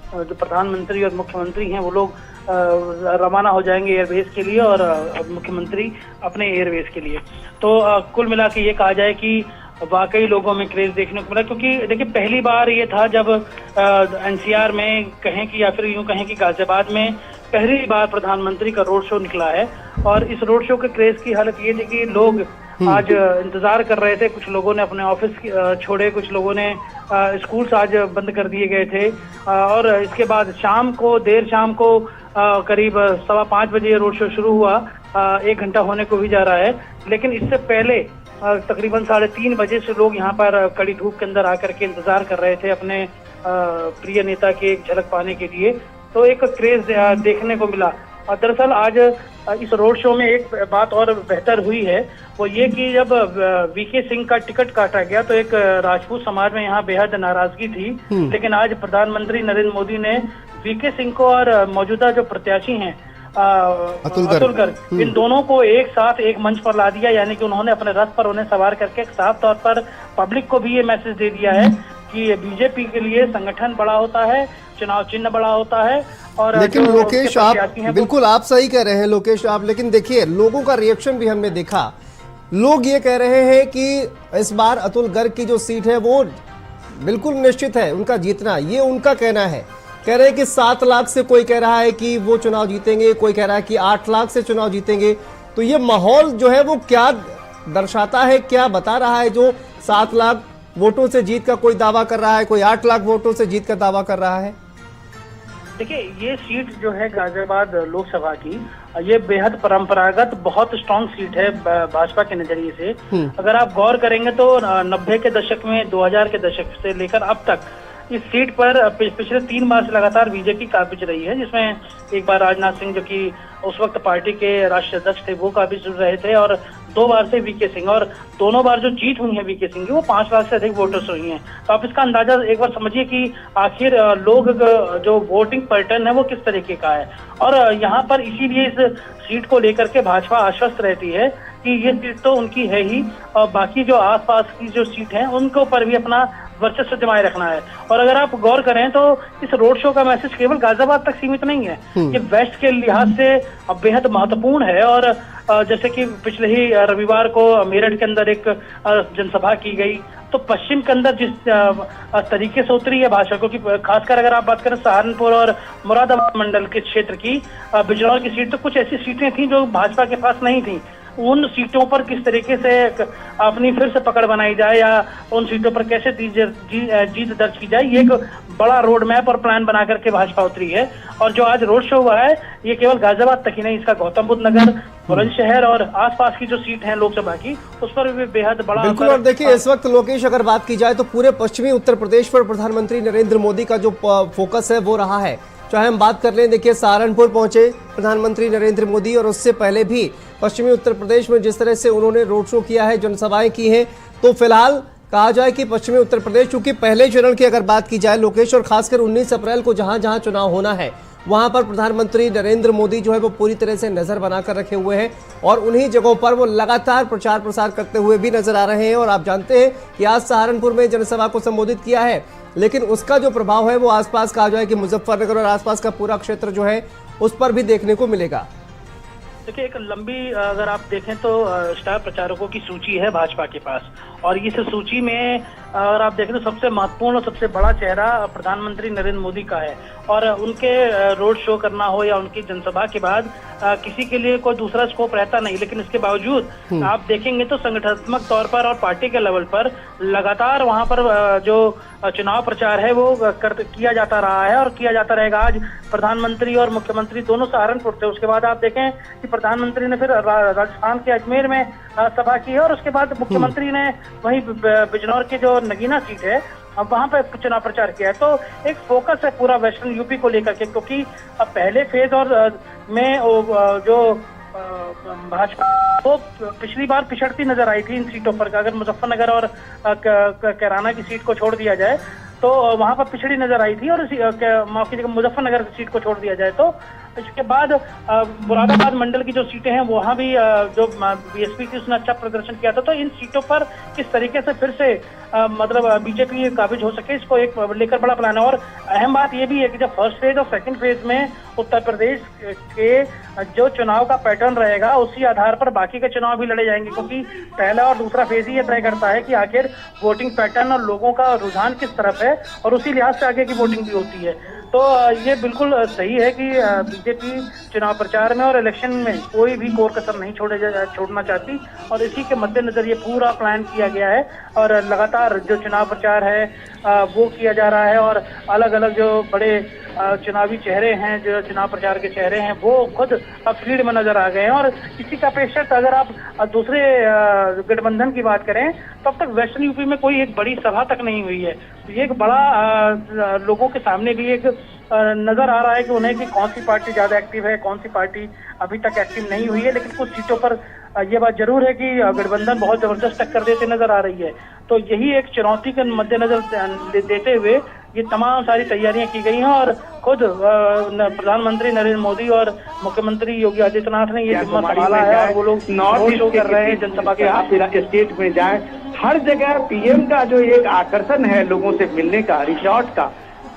जो प्रधानमंत्री और मुख्यमंत्री हैं वो लोग रवाना हो जाएंगे एयरबेस के लिए और मुख्यमंत्री अपने एयरबेस के लिए। तो कुल मिला के ये कहा जाए कि वाकई लोगों में क्रेज देखने को मिला, क्योंकि देखिए पहली बार ये था जब एनसीआर में कहें कि या फिर यूं कहें कि गाजियाबाद में पहली बार प्रधानमंत्री का रोड शो निकला है। और इस रोड शो के क्रेज की हालत ये थी कि लोग आज इंतजार कर रहे थे। कुछ लोगों ने अपने ऑफिस छोड़े, कुछ लोगों ने स्कूल्स आज बंद कर दिए गए थे और इसके बाद देर शाम को करीब 5:15 बजे रोड शो शुरू हुआ। 1 घंटा होने को भी जा रहा है, लेकिन इससे पहले तकरीबन 3:30 बजे से लोग यहाँ पर कड़ी धूप के अंदर आकर के इंतजार कर रहे थे अपने प्रिय नेता की एक झलक पाने के लिए। तो एक क्रेज देखने को मिला। दरअसल आज इस रोड शो में एक बात और बेहतर हुई है, वो ये कि जब वीके सिंह का टिकट काटा गया तो एक राजपूत समाज में यहाँ बेहद नाराजगी थी। लेकिन आज प्रधानमंत्री नरेंद्र मोदी ने वीके सिंह को और मौजूदा जो प्रत्याशी हैं अतुलकर, इन दोनों को एक साथ एक मंच पर ला दिया। यानी कि उन्होंने अपने रथ पर उन्हें सवार करके साफ तौर पर पब्लिक को भी ये मैसेज दे दिया है कि बीजेपी के लिए संगठन बड़ा होता है, चुनाव चिन्ह बड़ा होता है। और लेकिन लोकेश आप बिल्कुल आप सही कह रहे हैं लोकेश आप, लेकिन देखिए लोगों का रिएक्शन भी हमने देखा। लोग ये कह रहे हैं कि इस बार अतुल गर्ग की जो सीट है वो बिल्कुल निश्चित है उनका जीतना, ये उनका कहना है। कह रहे हैं कि 7 लाख से कोई कह रहा है कि वो चुनाव जीतेंगे, कोई कह रहा है कि 8 लाख से चुनाव जीतेंगे। तो ये माहौल जो है वो क्या दर्शाता है, क्या बता रहा है? जो 7 लाख वोटों से जीत का कोई दावा कर रहा है, कोई 8 लाख वोटों से जीत का दावा कर रहा है। देखिए ये सीट जो है गाजियाबाद लोकसभा की, ये बेहद परंपरागत बहुत स्ट्रॉन्ग सीट है भाजपा के नजरिए से। अगर आप गौर करेंगे तो 90 के दशक में, 2000 के दशक से लेकर अब तक इस सीट पर पिछले 3 बार से लगातार बीजेपी काबिज रही है, जिसमें एक बार राजनाथ सिंह जो कि उस वक्त पार्टी के राष्ट्रीय अध्यक्ष थे वो काबिज रहे थे और 2 बार से वीके सिंह, और दोनों बार जो जीत हुई है वीके सिंह की वो 5 लाख से अधिक वोटर्स हुई हैं। तो आप इसका अंदाजा एक बार समझिए कि आखिर लोग जो वोटिंग पैटर्न है वो किस तरीके का है। और यहाँ पर इसीलिए इस सीट को लेकर के भाजपा आश्वस्त रहती है कि ये सीट तो उनकी है ही, और बाकी जो आसपास की जो सीट है उनके ऊपर भी अपना वर्चस्व जमाए रखना है। और अगर आप गौर करें तो इस रोड शो का मैसेज केवल गाजियाबाद तक सीमित नहीं है, ये वेस्ट के लिहाज से बेहद महत्वपूर्ण है। और जैसे कि पिछले ही रविवार को मेरठ के अंदर एक जनसभा की गई, तो पश्चिम के अंदर जिस तरीके से उतरी है भाजपा, क्योंकि खासकर अगर आप बात करें सहारनपुर और मुरादाबाद मंडल के क्षेत्र की, बिजनौर की सीट, तो कुछ ऐसी सीटें थी जो भाजपा के पास नहीं थी। उन सीटों पर किस तरीके से अपनी फिर से पकड़ बनाई जाए या उन सीटों पर कैसे जीत दर्ज की जाए, ये एक बड़ा रोड मैप और प्लान बना करके भाजपा उतरी है। और जो आज रोड शो हुआ है ये केवल गाजियाबाद तक ही नहीं, इसका गौतम बुद्ध नगर, बुलंदशहर और आसपास की जो सीट हैं लोकसभा की, उस पर भी बेहद बड़ा बिल्कुल। और देखिए इस वक्त लोकेश अगर बात की जाए तो पूरे पश्चिमी उत्तर प्रदेश पर प्रधानमंत्री नरेंद्र मोदी का जो फोकस है वो रहा है। चाहे हम बात कर लें, देखिए सहारनपुर पहुंचे प्रधानमंत्री नरेंद्र मोदी और उससे पहले भी पश्चिमी उत्तर प्रदेश में जिस तरह से उन्होंने रोड शो किया है, जनसभाएं की हैं, तो फिलहाल कहा जाए कि पश्चिमी उत्तर प्रदेश, चूंकि पहले चरण की अगर बात की जाए लोकेश, और खासकर 19 अप्रैल को जहां जहां चुनाव होना है वहां पर प्रधानमंत्री नरेंद्र मोदी जो है वो पूरी तरह से नजर बनाकर रखे हुए हैं और उन्हीं जगहों पर वो लगातार प्रचार प्रसार करते हुए भी नजर आ रहे हैं। और आप जानते हैं कि आज सहारनपुर में जनसभा को संबोधित किया है, लेकिन उसका जो प्रभाव है वो आसपास कहा जाए कि मुजफ्फरनगर और आसपास का पूरा क्षेत्र जो है उस पर भी देखने को मिलेगा। देखिए एक लंबी अगर आप देखें तो स्टार प्रचारकों की सूची है भाजपा के पास, और इस सूची में अगर आप देखें तो सबसे महत्वपूर्ण और सबसे बड़ा चेहरा प्रधानमंत्री नरेंद्र मोदी का है। और उनके रोड शो करना हो या उनकी जनसभा के बाद किसी के लिए कोई दूसरा स्कोप रहता नहीं, लेकिन इसके बावजूद आप देखेंगे तो संगठनात्मक तौर पर और पार्टी के लेवल पर लगातार वहां पर जो चुनाव प्रचार है वो किया जाता रहा है और किया जाता रहेगा। आज प्रधानमंत्री और मुख्यमंत्री दोनों सहारनपुर थे, उसके बाद आप देखें कि प्रधानमंत्री ने फिर राजस्थान के अजमेर में सभा की है और उसके बाद मुख्यमंत्री ने वहीं बिजनौर की जो नगीना सीट है अब वहां पर चुनाव प्रचार किया है। तो एक फोकस है पूरा वेस्टर्न यूपी को लेकर के, क्योंकि अब पहले फेज और में जो भाजपा वो पिछली बार पिछड़ती नजर आई थी इन सीटों पर। अगर मुजफ्फरनगर और कैराना की सीट को छोड़ दिया जाए तो वहां पर पिछड़ी नजर आई थी, और माफ कीजिएगा मुजफ्फरनगर की सीट को छोड़ दिया जाए तो इसके बाद मुरादाबाद मंडल की जो सीटें हैं वहां भी जो बीएसपी थी उसने अच्छा प्रदर्शन किया था। तो इन सीटों पर किस तरीके से फिर से मतलब बीजेपी काबिज हो सके, इसको एक लेकर बड़ा प्लान है। और अहम बात यह भी है कि जब फर्स्ट फेज और सेकंड फेज में उत्तर प्रदेश के जो चुनाव का पैटर्न रहेगा उसी आधार पर बाकी के चुनाव भी लड़े जाएंगे, क्योंकि पहला और दूसरा फेज ही ये तय करता है कि आखिर वोटिंग पैटर्न और लोगों का रुझान किस तरफ है और उसी लिहाज से आगे की वोटिंग भी होती है। तो ये बिल्कुल सही है कि बीजेपी चुनाव प्रचार में और इलेक्शन में कोई भी कोर कसर नहीं छोड़ना चाहती, और इसी के मद्देनजर ये पूरा प्लान किया गया है और लगातार जो चुनाव प्रचार है वो किया जा रहा है। और अलग अलग जो बड़े चुनावी चेहरे हैं, जो चुनाव प्रचार के चेहरे हैं, वो खुद अब फील्ड में नजर आ गए हैं। और इसी का अपेक्षित अगर आप दूसरे गठबंधन की बात करें तो अब तक वेस्टर्न यूपी में कोई एक बड़ी सभा तक नहीं हुई है। ये एक बड़ा लोगों के सामने भी एक नजर आ रहा है कि उन्हें कि कौन सी पार्टी ज्यादा एक्टिव है, कौन सी पार्टी अभी तक एक्टिव नहीं हुई है। लेकिन कुछ सीटों पर ये बात जरूर है कि गठबंधन बहुत जबरदस्त टक्कर देते नजर आ रही है। तो यही एक चुनौती के मद्देनजर देते हुए ये तमाम सारी तैयारियां की गई हैं और खुद प्रधानमंत्री नरेंद्र मोदी और मुख्यमंत्री योगी आदित्यनाथ ने ये जिम्मा संभाला है और वो लोग रोड शो कर रहे हैं जनसभा के। आप स्टेट में जाएं, हर जगह पीएम का जो एक आकर्षण है लोगों से मिलने का, रिसोर्ट का,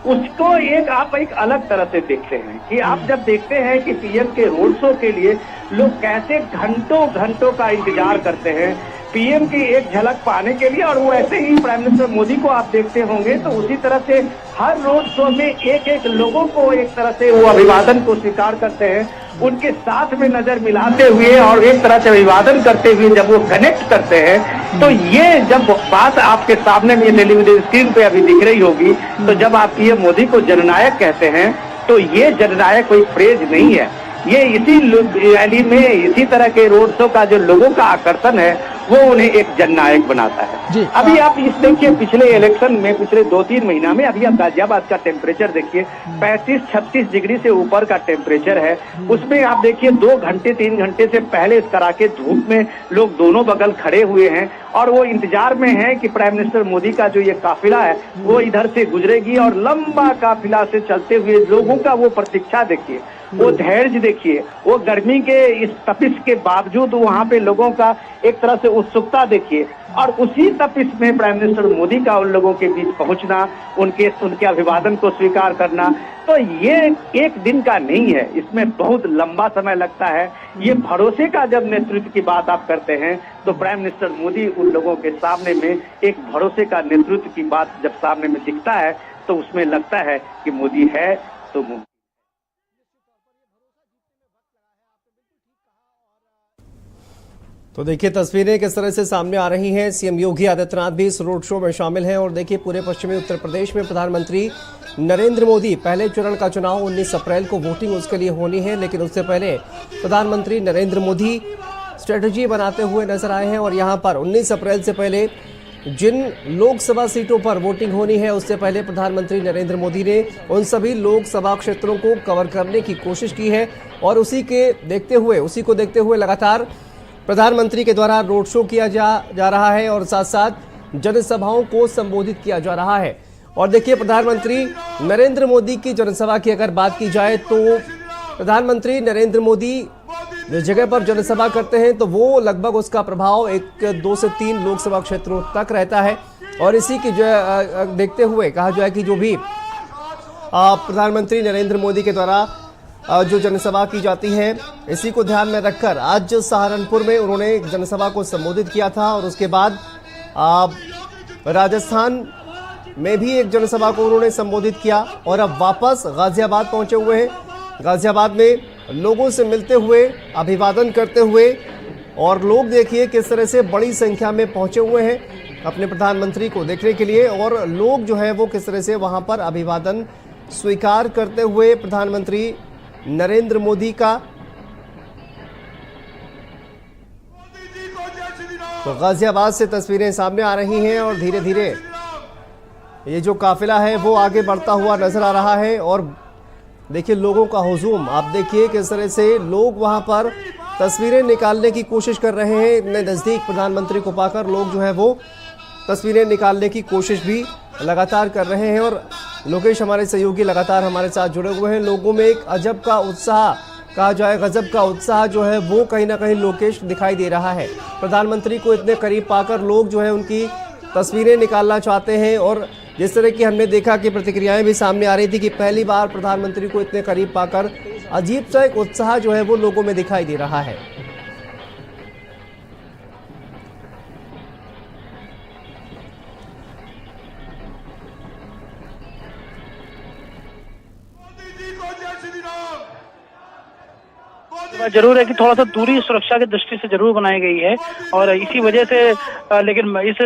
उसको आप एक अलग तरह से देखते हैं कि आप जब देखते हैं कि पीएम के रोड शो के लिए लोग कैसे घंटों घंटों का इंतजार करते हैं पीएम की एक झलक पाने के लिए, और वो ऐसे ही प्राइम मिनिस्टर मोदी को आप देखते होंगे तो उसी तरह से हर रोड शो में एक एक लोगों को एक तरह से वो अभिवादन को स्वीकार करते हैं, उनके साथ में नजर मिलाते हुए और एक तरह से अभिवादन करते हुए जब वो कनेक्ट करते हैं। तो ये जब बात आपके सामने में टेलीविजन स्क्रीन पे अभी दिख रही होगी, तो जब आप पीएम मोदी को जननायक कहते हैं तो ये जननायक कोई फ्रेज नहीं है, ये इसी रैली में इसी तरह के रोड शो का जो लोगों का आकर्षण है वो उन्हें एक जननायक बनाता है। अभी आप इस देखिए पिछले इलेक्शन में पिछले 2-3 महीना में अभी आप गाजियाबाद का टेम्परेचर देखिए 35-36 डिग्री से ऊपर का टेम्परेचर है। उसमें आप देखिए 2 घंटे 3 घंटे से पहले इस कड़ाके धूप में लोग दोनों बगल खड़े हुए हैं और वो इंतजार में है कि प्राइम मिनिस्टर मोदी का जो ये काफिला है वो इधर से गुजरेगी और लंबा काफिला से चलते हुए लोगों का वो प्रतीक्षा देखिए। वो धैर्य देखिए, वो गर्मी के इस तपिश के बावजूद वहां पे लोगों का एक तरह से उत्सुकता देखिए, और उसी तपिश में प्राइम मिनिस्टर मोदी का उन लोगों के बीच पहुंचना, उनके अभिवादन को स्वीकार करना, तो ये एक दिन का नहीं है, इसमें बहुत लंबा समय लगता है। ये भरोसे का जब नेतृत्व की बात आप करते हैं तो प्राइम मिनिस्टर मोदी उन लोगों के सामने में एक भरोसे का नेतृत्व की बात जब सामने में दिखता है तो उसमें लगता है कि मोदी है तो मुमकिन। तो देखिए तस्वीरें किस तरह से सामने आ रही हैं। सीएम योगी आदित्यनाथ भी इस रोड शो में शामिल हैं और देखिए पूरे पश्चिमी उत्तर प्रदेश में प्रधानमंत्री नरेंद्र मोदी पहले चरण का चुनाव 19 अप्रैल को वोटिंग उसके लिए होनी है, लेकिन उससे पहले प्रधानमंत्री नरेंद्र मोदी स्ट्रेटजी बनाते हुए नजर आए हैं और यहां पर 19 अप्रैल से पहले जिन लोकसभा सीटों पर वोटिंग होनी है उससे पहले प्रधानमंत्री नरेंद्र मोदी ने उन सभी लोकसभा क्षेत्रों को कवर करने की कोशिश की है और उसी को देखते हुए लगातार प्रधानमंत्री के द्वारा रोड शो किया जा रहा है और साथ साथ जनसभाओं को संबोधित किया जा रहा है। और देखिए प्रधानमंत्री नरेंद्र मोदी की जनसभा की अगर बात की जाए तो प्रधानमंत्री नरेंद्र मोदी जिस जगह पर जनसभा करते हैं तो वो लगभग उसका प्रभाव 2 से 3 लोकसभा क्षेत्रों तक रहता है और इसी की जो देखते हुए कहा जाए कि जो भी प्रधानमंत्री नरेंद्र मोदी के द्वारा जो जनसभा की जाती है इसी को ध्यान में रखकर आज सहारनपुर में उन्होंने जनसभा को संबोधित किया था और उसके बाद राजस्थान में भी एक जनसभा को उन्होंने संबोधित किया और अब वापस गाजियाबाद पहुंचे हुए हैं। गाजियाबाद में लोगों से मिलते हुए, अभिवादन करते हुए और लोग देखिए किस तरह से बड़ी संख्या में पहुंचे हुए हैं अपने प्रधानमंत्री को देखने के लिए और लोग जो है वो किस तरह से वहां पर अभिवादन स्वीकार करते हुए प्रधानमंत्री नरेंद्र मोदी का। तो गाजियाबाद से तस्वीरें सामने आ रही हैं और धीरे धीरे ये जो काफिला है वो आगे बढ़ता हुआ नजर आ रहा है और देखिए लोगों का हुजूम आप देखिए किस तरह से लोग वहां पर तस्वीरें निकालने की कोशिश कर रहे हैं। इतने नज़दीक प्रधानमंत्री को पाकर लोग जो है वो तस्वीरें निकालने की कोशिश भी लगातार कर रहे हैं और लोकेश हमारे सहयोगी लगातार हमारे साथ जुड़े हुए हैं। लोगों में एक अजब का उत्साह, कहा जाए गजब का उत्साह जो है वो कहीं ना कहीं लोकेश दिखाई दे रहा है। प्रधानमंत्री को इतने करीब पाकर लोग जो है उनकी तस्वीरें निकालना चाहते हैं और जिस तरह की हमने देखा कि प्रतिक्रियाएं भी सामने आ रही थी कि पहली बार प्रधानमंत्री को इतने करीब पाकर अजीब सा एक उत्साह जो है वो लोगों में दिखाई दे रहा है। जरूर है कि थोड़ा सा दूरी सुरक्षा की दृष्टि से जरूर बनाई गई है और इसी वजह से लेकिन इस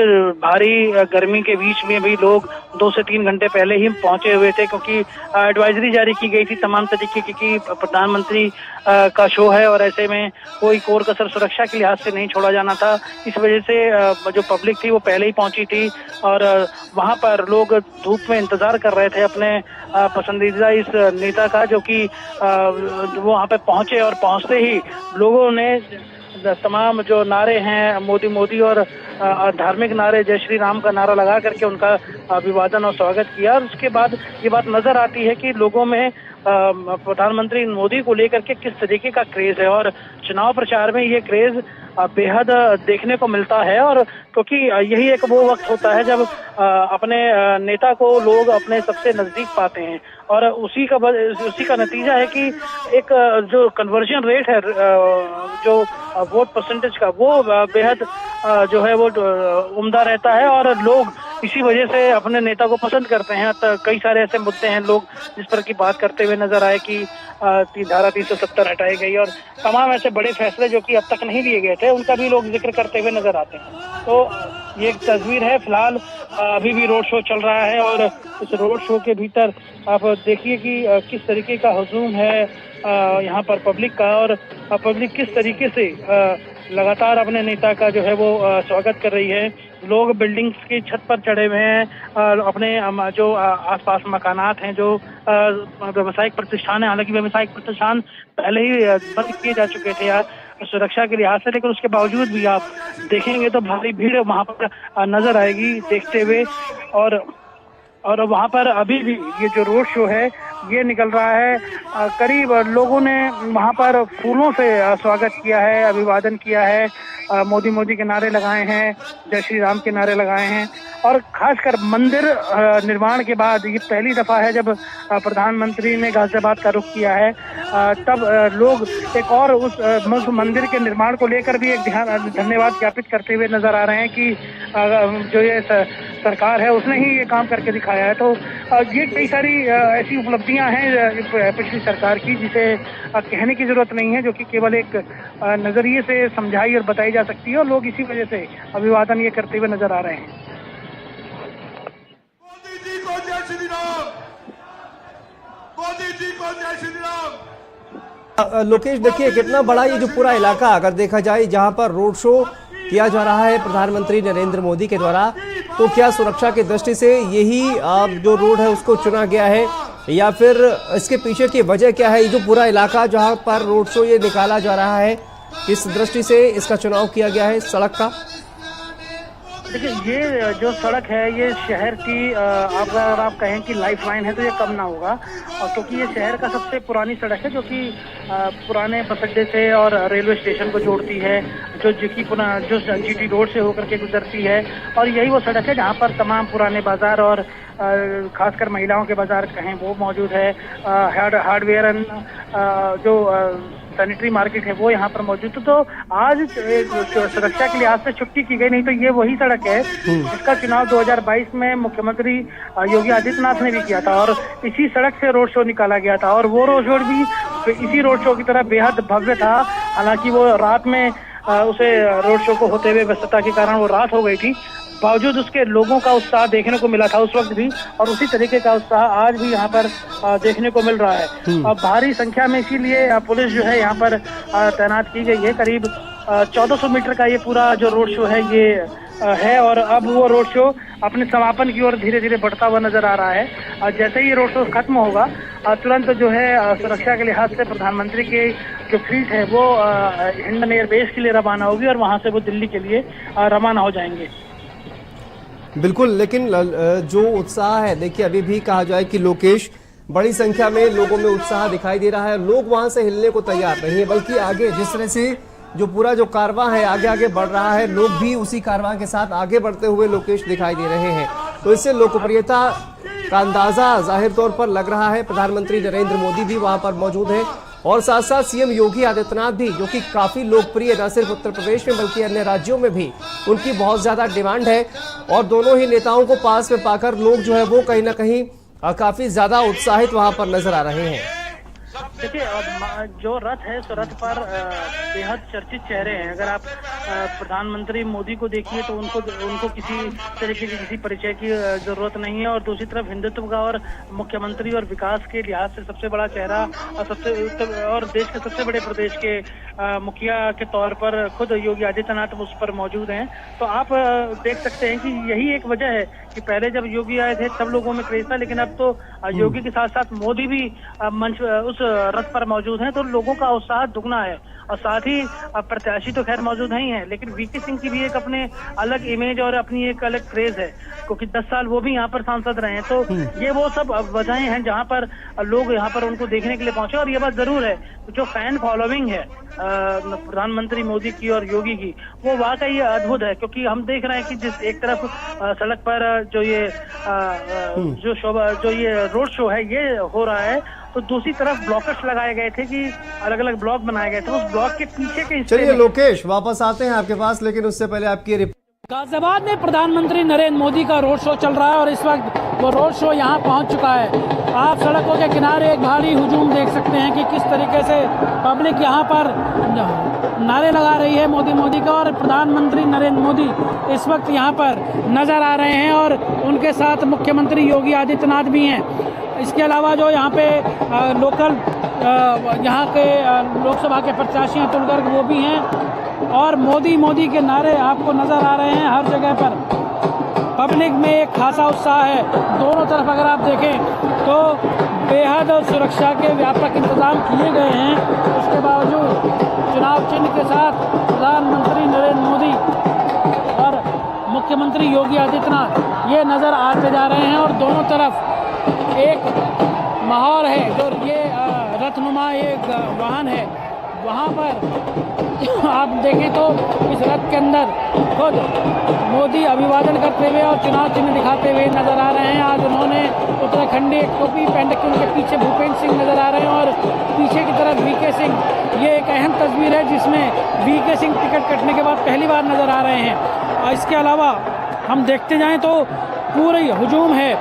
भारी गर्मी के बीच में भी लोग 2 से 3 घंटे पहले ही पहुंचे हुए थे क्योंकि एडवाइजरी जारी की गई थी तमाम तरीके की प्रधानमंत्री का शो है और ऐसे में कोई कोर कसर सुरक्षा के लिहाज से नहीं छोड़ा जाना था। इस वजह से जो पब्लिक थी वो पहले ही पहुंची थी और वहां पर लोग धूप में इंतजार कर रहे थे अपने पसंदीदा इस नेता का जो कि वो वहां पे पहुंचे और पहुंचते ही लोगों ने तमाम जो नारे हैं मोदी मोदी और धार्मिक नारे जय श्री राम का नारा लगा करके उनका अभिवादन और स्वागत किया और उसके बाद ये बात नजर आती है कि लोगों में प्रधानमंत्री मोदी को लेकर के किस तरीके का क्रेज है और चुनाव प्रचार में ये क्रेज बेहद देखने को मिलता है और क्योंकि यही एक वो वक्त होता है जब अपने नेता को लोग अपने सबसे नजदीक पाते हैं और उसी का नतीजा है कि एक जो कन्वर्जन रेट है जो वोट परसेंटेज का वो बेहद जो है वो उम्दा रहता है और लोग इसी वजह से अपने नेता को पसंद करते हैं। तो कई सारे ऐसे मुद्दे हैं लोग जिस पर की बात करते हुए नजर आए कि धारा 370 हटाई गई और तमाम ऐसे बड़े फैसले जो कि अब तक नहीं लिए गए थे उनका भी लोग जिक्र करते हुए नजर आते हैं। तो ये एक तस्वीर है, फिलहाल अभी भी रोड शो चल रहा है और इस रोड शो के भीतर आप देखिए कि किस तरीके का हुजूम है यहाँ पर पब्लिक का और पब्लिक किस तरीके से लगातार अपने नेता का जो है वो स्वागत कर रही है। लोग बिल्डिंग्स की छत पर चढ़े हुए हैं अपने जो आसपास मकानात हैं जो व्यावसायिक प्रतिष्ठान है, हालांकि व्यावसायिक प्रतिष्ठान पहले ही बंद किए जा चुके थे यार सुरक्षा के लिहाज से, लेकिन उसके बावजूद भी आप देखेंगे तो भारी भीड़ वहां पर नजर आएगी देखते हुए और और वहाँ पर अभी भी ये जो रोड शो है ये निकल रहा है। करीब लोगों ने वहाँ पर फूलों से स्वागत किया है, अभिवादन किया है, मोदी मोदी के नारे लगाए हैं, जय श्री राम के नारे लगाए हैं। और खासकर मंदिर निर्माण के बाद ये पहली दफा है जब प्रधानमंत्री ने गाजियाबाद का रुख किया है, तब लोग एक और उस मंदिर के निर्माण को लेकर भी एक धन्यवाद ज्ञापित करते हुए नजर आ रहे हैं कि जो ये सरकार है उसने ही ये काम करके दिखाया है। तो ये कई सारी ऐसी उपलब्धियां हैं पिछली सरकार की जिसे कहने की जरूरत नहीं है, जो कि केवल एक नजरिए से समझाई और बताई जा सकती है, और लोग इसी वजह से अभिवादन ये करते हुए नजर आ रहे हैं। मोदी जी को जय श्री राम, मोदी जी को जय श्री राम। लोकेश, देखिए कितना बड़ा ये जो पूरा इलाका अगर देखा जाए जहां पर रोड शो किया जा रहा है प्रधानमंत्री नरेंद्र मोदी के द्वारा, तो क्या सुरक्षा की दृष्टि से यही जो रोड है उसको चुना गया है या फिर इसके पीछे की वजह क्या है? ये जो पूरा इलाका जहां पर रोड शो ये निकाला जा रहा है, किस दृष्टि से इसका चुनाव किया गया है सड़क का? देखिए, ये जो सड़क है ये शहर की अगर आप कहें कि लाइफ लाइन है तो ये कम ना होगा, और क्योंकि ये शहर का सबसे पुरानी सड़क है जो कि पुराने बस अड्डे से और रेलवे स्टेशन को जोड़ती है, जो जीटी रोड से होकर के गुजरती है। और यही वो सड़क है जहाँ पर तमाम पुराने बाजार और खासकर महिलाओं के बाजार कहें वो मौजूद है, हार्डवेयर एंड जो सैनिटरी मार्केट है वो यहाँ पर मौजूद। तो आज सुरक्षा के लिहाज से छुट्टी की गई, नहीं तो ये वही सड़क है जिसका चुनाव 2022 में मुख्यमंत्री योगी आदित्यनाथ ने भी किया था, और इसी सड़क से रोड शो निकाला गया था। और वो रोड शो भी इसी रोड शो की तरह बेहद भव्य था। हालांकि वो रात में उसे रोड शो को होते हुए व्यस्तता के कारण वो रात हो गई थी, बावजूद उसके लोगों का उत्साह देखने को मिला था उस वक्त भी, और उसी तरीके का उत्साह आज भी यहाँ पर देखने को मिल रहा है। और भारी संख्या में इसीलिए पुलिस जो है यहाँ पर तैनात की गई है। करीब 1400 मीटर का ये पूरा जो रोड शो है ये है, और अब वो रोड शो अपने समापन की ओर धीरे धीरे बढ़ता हुआ नजर आ रहा है। जैसे ही रोड शो खत्म होगा तुरंत जो है सुरक्षा के लिहाज से प्रधानमंत्री के जो फ्लीट है वो हिंडन एयरबेस के लिए रवाना होगी, और वहाँ से वो दिल्ली के लिए रवाना हो जाएंगे। बिल्कुल, लेकिन जो उत्साह है देखिए अभी भी कहा जाए कि लोकेश, बड़ी संख्या में लोगों में उत्साह दिखाई दे रहा है। लोग वहां से हिलने को तैयार नहीं है, बल्कि आगे जिस तरह से जो पूरा जो कारवां है आगे आगे बढ़ रहा है, लोग भी उसी कारवां के साथ आगे बढ़ते हुए लोकेश दिखाई दे रहे हैं। तो इससे लोकप्रियता का अंदाजा जाहिर तौर पर लग रहा है। प्रधानमंत्री नरेंद्र मोदी भी वहां पर मौजूद है, और साथ साथ सीएम योगी आदित्यनाथ भी, जो कि काफी लोकप्रिय न सिर्फ उत्तर प्रदेश में बल्कि अन्य राज्यों में भी उनकी बहुत ज्यादा डिमांड है। और दोनों ही नेताओं को पास में पाकर लोग जो है वो कहीं ना कहीं काफी ज्यादा उत्साहित वहां पर नजर आ रहे हैं। देखिए, जो रथ है उस रथ पर बेहद चर्चित चेहरे हैं। अगर आप प्रधानमंत्री मोदी को देखिए तो उनको किसी तरीके की किसी परिचय की जरूरत नहीं है, और दूसरी तरफ हिंदुत्व का और मुख्यमंत्री और विकास के लिहाज से सबसे बड़ा चेहरा और देश के सबसे बड़े प्रदेश के मुखिया के तौर पर खुद योगी आदित्यनाथ उस पर मौजूद हैं। तो आप देख सकते हैं कि यही एक वजह है कि पहले जब योगी आए थे तब लोगों में क्रेज था, लेकिन अब तो योगी के साथ साथ मोदी भी मंच उस रथ पर मौजूद हैं, तो लोगों का उत्साह दुगना है। और साथ ही प्रत्याशी तो खैर मौजूद नहीं है, लेकिन वीके सिंह की भी एक अपने अलग इमेज और अपनी एक अलग क्रेज है, क्योंकि 10 साल वो भी यहाँ पर सांसद रहे हैं। तो ये वो सब वजहें हैं जहाँ पर लोग यहाँ पर उनको देखने के लिए पहुंचे। और ये बात जरूर है, जो फैन फॉलोइंग है प्रधानमंत्री मोदी की और योगी की, वो वाकई अद्भुत है। क्योंकि हम देख रहे हैं कि जिस एक तरफ सड़क पर जो ये रोड शो है ये हो रहा है, तो दूसरी तरफ ब्लॉकर्स लगाए गए थे कि अलग अलग ब्लॉक बनाए गए थे। उस ब्लॉक के पीछे के चलिए लोकेश वापस आते हैं आपके पास, लेकिन उससे पहले आपकी गाजियाबाद में प्रधानमंत्री नरेंद्र मोदी का रोड शो चल रहा है, और इस वक्त वो रोड शो यहाँ पहुँच चुका है। आप सड़कों के किनारे एक भारी हुजूम देख सकते हैं कि किस तरीके से पब्लिक यहाँ पर नारे लगा रही है मोदी मोदी का, और प्रधानमंत्री नरेंद्र मोदी इस वक्त यहाँ पर नजर आ रहे हैं, और उनके साथ मुख्यमंत्री योगी आदित्यनाथ भी हैं। इसके अलावा जो यहाँ पे लोकल यहाँ के लोकसभा के प्रत्याशी हैं अतुल गर्ग, वो भी हैं, और मोदी मोदी के नारे आपको नजर आ रहे हैं हर जगह पर। पब्लिक में एक खासा उत्साह है दोनों तरफ। अगर आप देखें तो बेहद सुरक्षा के व्यापक इंतजाम किए गए हैं, उसके बावजूद चुनाव चिन्ह के साथ प्रधानमंत्री नरेंद्र मोदी और मुख्यमंत्री योगी आदित्यनाथ ये नज़र आते जा रहे हैं और दोनों तरफ एक माहौल है। जो ये रथनुमा एक वाहन है, वहाँ पर आप देखें तो इस रथ के अंदर खुद मोदी अभिवादन करते हुए और चुनाव चिन्ह दिखाते हुए नजर आ रहे हैं। आज उन्होंने उत्तराखंडी एक टोपी पहन रखी, उनके पीछे भूपेंद्र सिंह नजर आ रहे हैं और पीछे की तरफ वीके सिंह। ये एक अहम तस्वीर है जिसमें वीके सिंह टिकट कटने के बाद पहली बार नजर आ रहे हैं। इसके अलावा हम देखते जाएं तो पूरी हुजूम है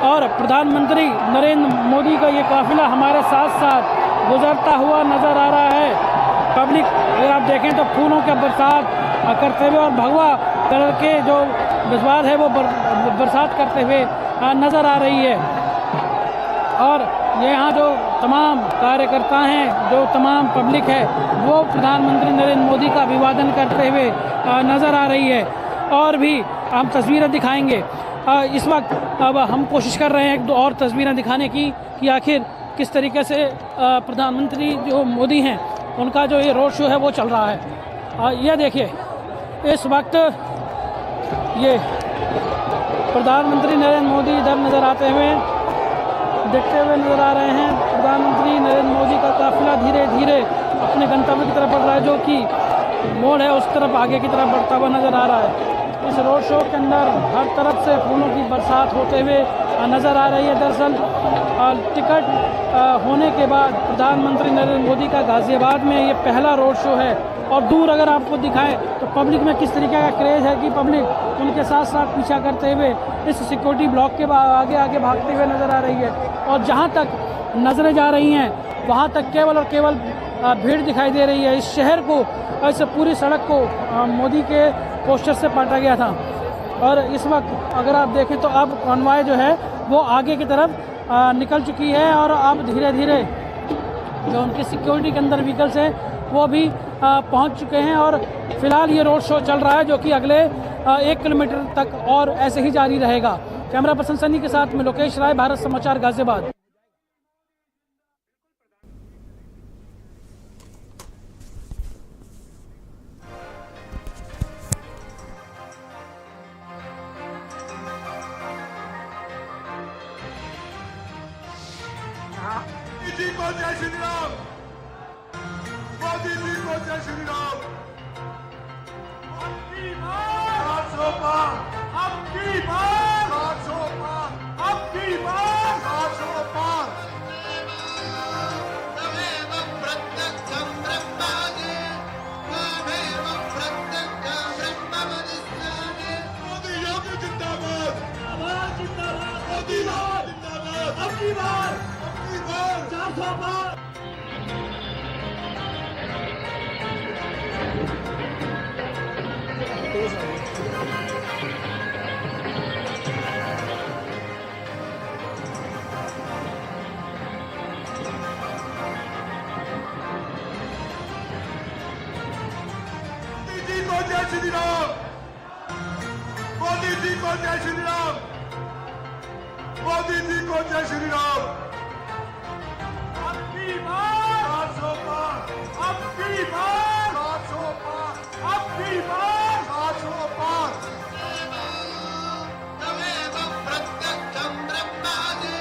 और प्रधानमंत्री नरेंद्र मोदी का ये काफिला हमारे साथ साथ गुजरता हुआ नजर आ रहा है। पब्लिक अगर आप देखें तो फूलों का बरसात करते हुए और भगवा कलर के जो जज्बात है वो बरसात करते हुए नजर आ रही है। और यहाँ जो तमाम कार्यकर्ता हैं, जो तमाम पब्लिक है, वो प्रधानमंत्री नरेंद्र मोदी का अभिवादन करते हुए नजर आ रही है। और भी हम तस्वीरें दिखाएंगे। इस वक्त अब हम कोशिश कर रहे हैं एक दो और तस्वीरें दिखाने की कि आखिर किस तरीके से प्रधानमंत्री जो मोदी हैं उनका जो ये रोड शो है वो चल रहा है। ये देखिए, इस वक्त ये प्रधानमंत्री नरेंद्र मोदी इधर नज़र आते हुए देखते हुए नज़र आ रहे हैं। प्रधानमंत्री नरेंद्र मोदी का काफिला धीरे धीरे अपने गंतव्य की तरफ बढ़ रहा है, जो कि मोड़ है उस तरफ आगे की तरफ बढ़ता हुआ नज़र आ रहा है। इस रोड शो के अंदर हर तरफ से फूलों की बरसात होते हुए नज़र आ रही है। दरअसल टिकट होने के बाद प्रधानमंत्री नरेंद्र मोदी का गाज़ियाबाद में ये पहला रोड शो है और दूर अगर आपको दिखाएं तो पब्लिक में किस तरीके का क्रेज़ है कि पब्लिक उनके साथ साथ पीछा करते हुए इस सिक्योरिटी ब्लॉक के आगे आगे भागते हुए नज़र आ रही है। और जहाँ तक नज़रें जा रही हैं वहाँ तक केवल और केवल भीड़ दिखाई दे रही है। इस शहर को, इस पूरी सड़क को मोदी के पोस्टर से पाटा गया था। और इस वक्त अगर आप देखें तो अब कॉन्वॉय जो है वो आगे की तरफ निकल चुकी है और अब धीरे धीरे जो उनके सिक्योरिटी के अंदर व्हीकल्स हैं वो भी पहुंच चुके हैं। और फिलहाल ये रोड शो चल रहा है जो कि अगले 1 किलोमीटर तक और ऐसे ही जारी रहेगा। कैमरा पर्सन सनी के साथ में लोकेश राय, भारत समाचार, गाजियाबाद। जी को जय श्री राम, मोदी जी को जय श्री राम। अब की बार 700 पार, अब की बार 700 पार, अब की बार 700 पार। तमेव प्रत्यक्षं ब्रह्मादि, तमेव प्रत्यक्षं ब्रह्म वदिष्यामि। मोदी योगी जिंदाबाद, आवाज जिंदाबाद, मोदी जिंदाबाद। अब की बार 400 पार। मोदी जी को जय श्री राम, मोदी जी को जय श्री राम, मोदी जी को जय श्री राम। अब की बार 700 पार, अब की बार 700 पार, अब की बार 700 पार। तमेव प्रत्यक्षं ब्रह्मादि,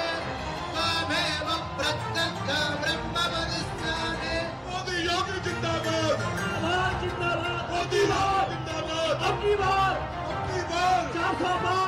तमेव प्रत्यक्षं ब्रह्म वदिष्यामि। मोदी योगी जिंदाबाद, आवाज जिंदाबाद, मोदी जिंदाबाद। अब की बार 400 पार।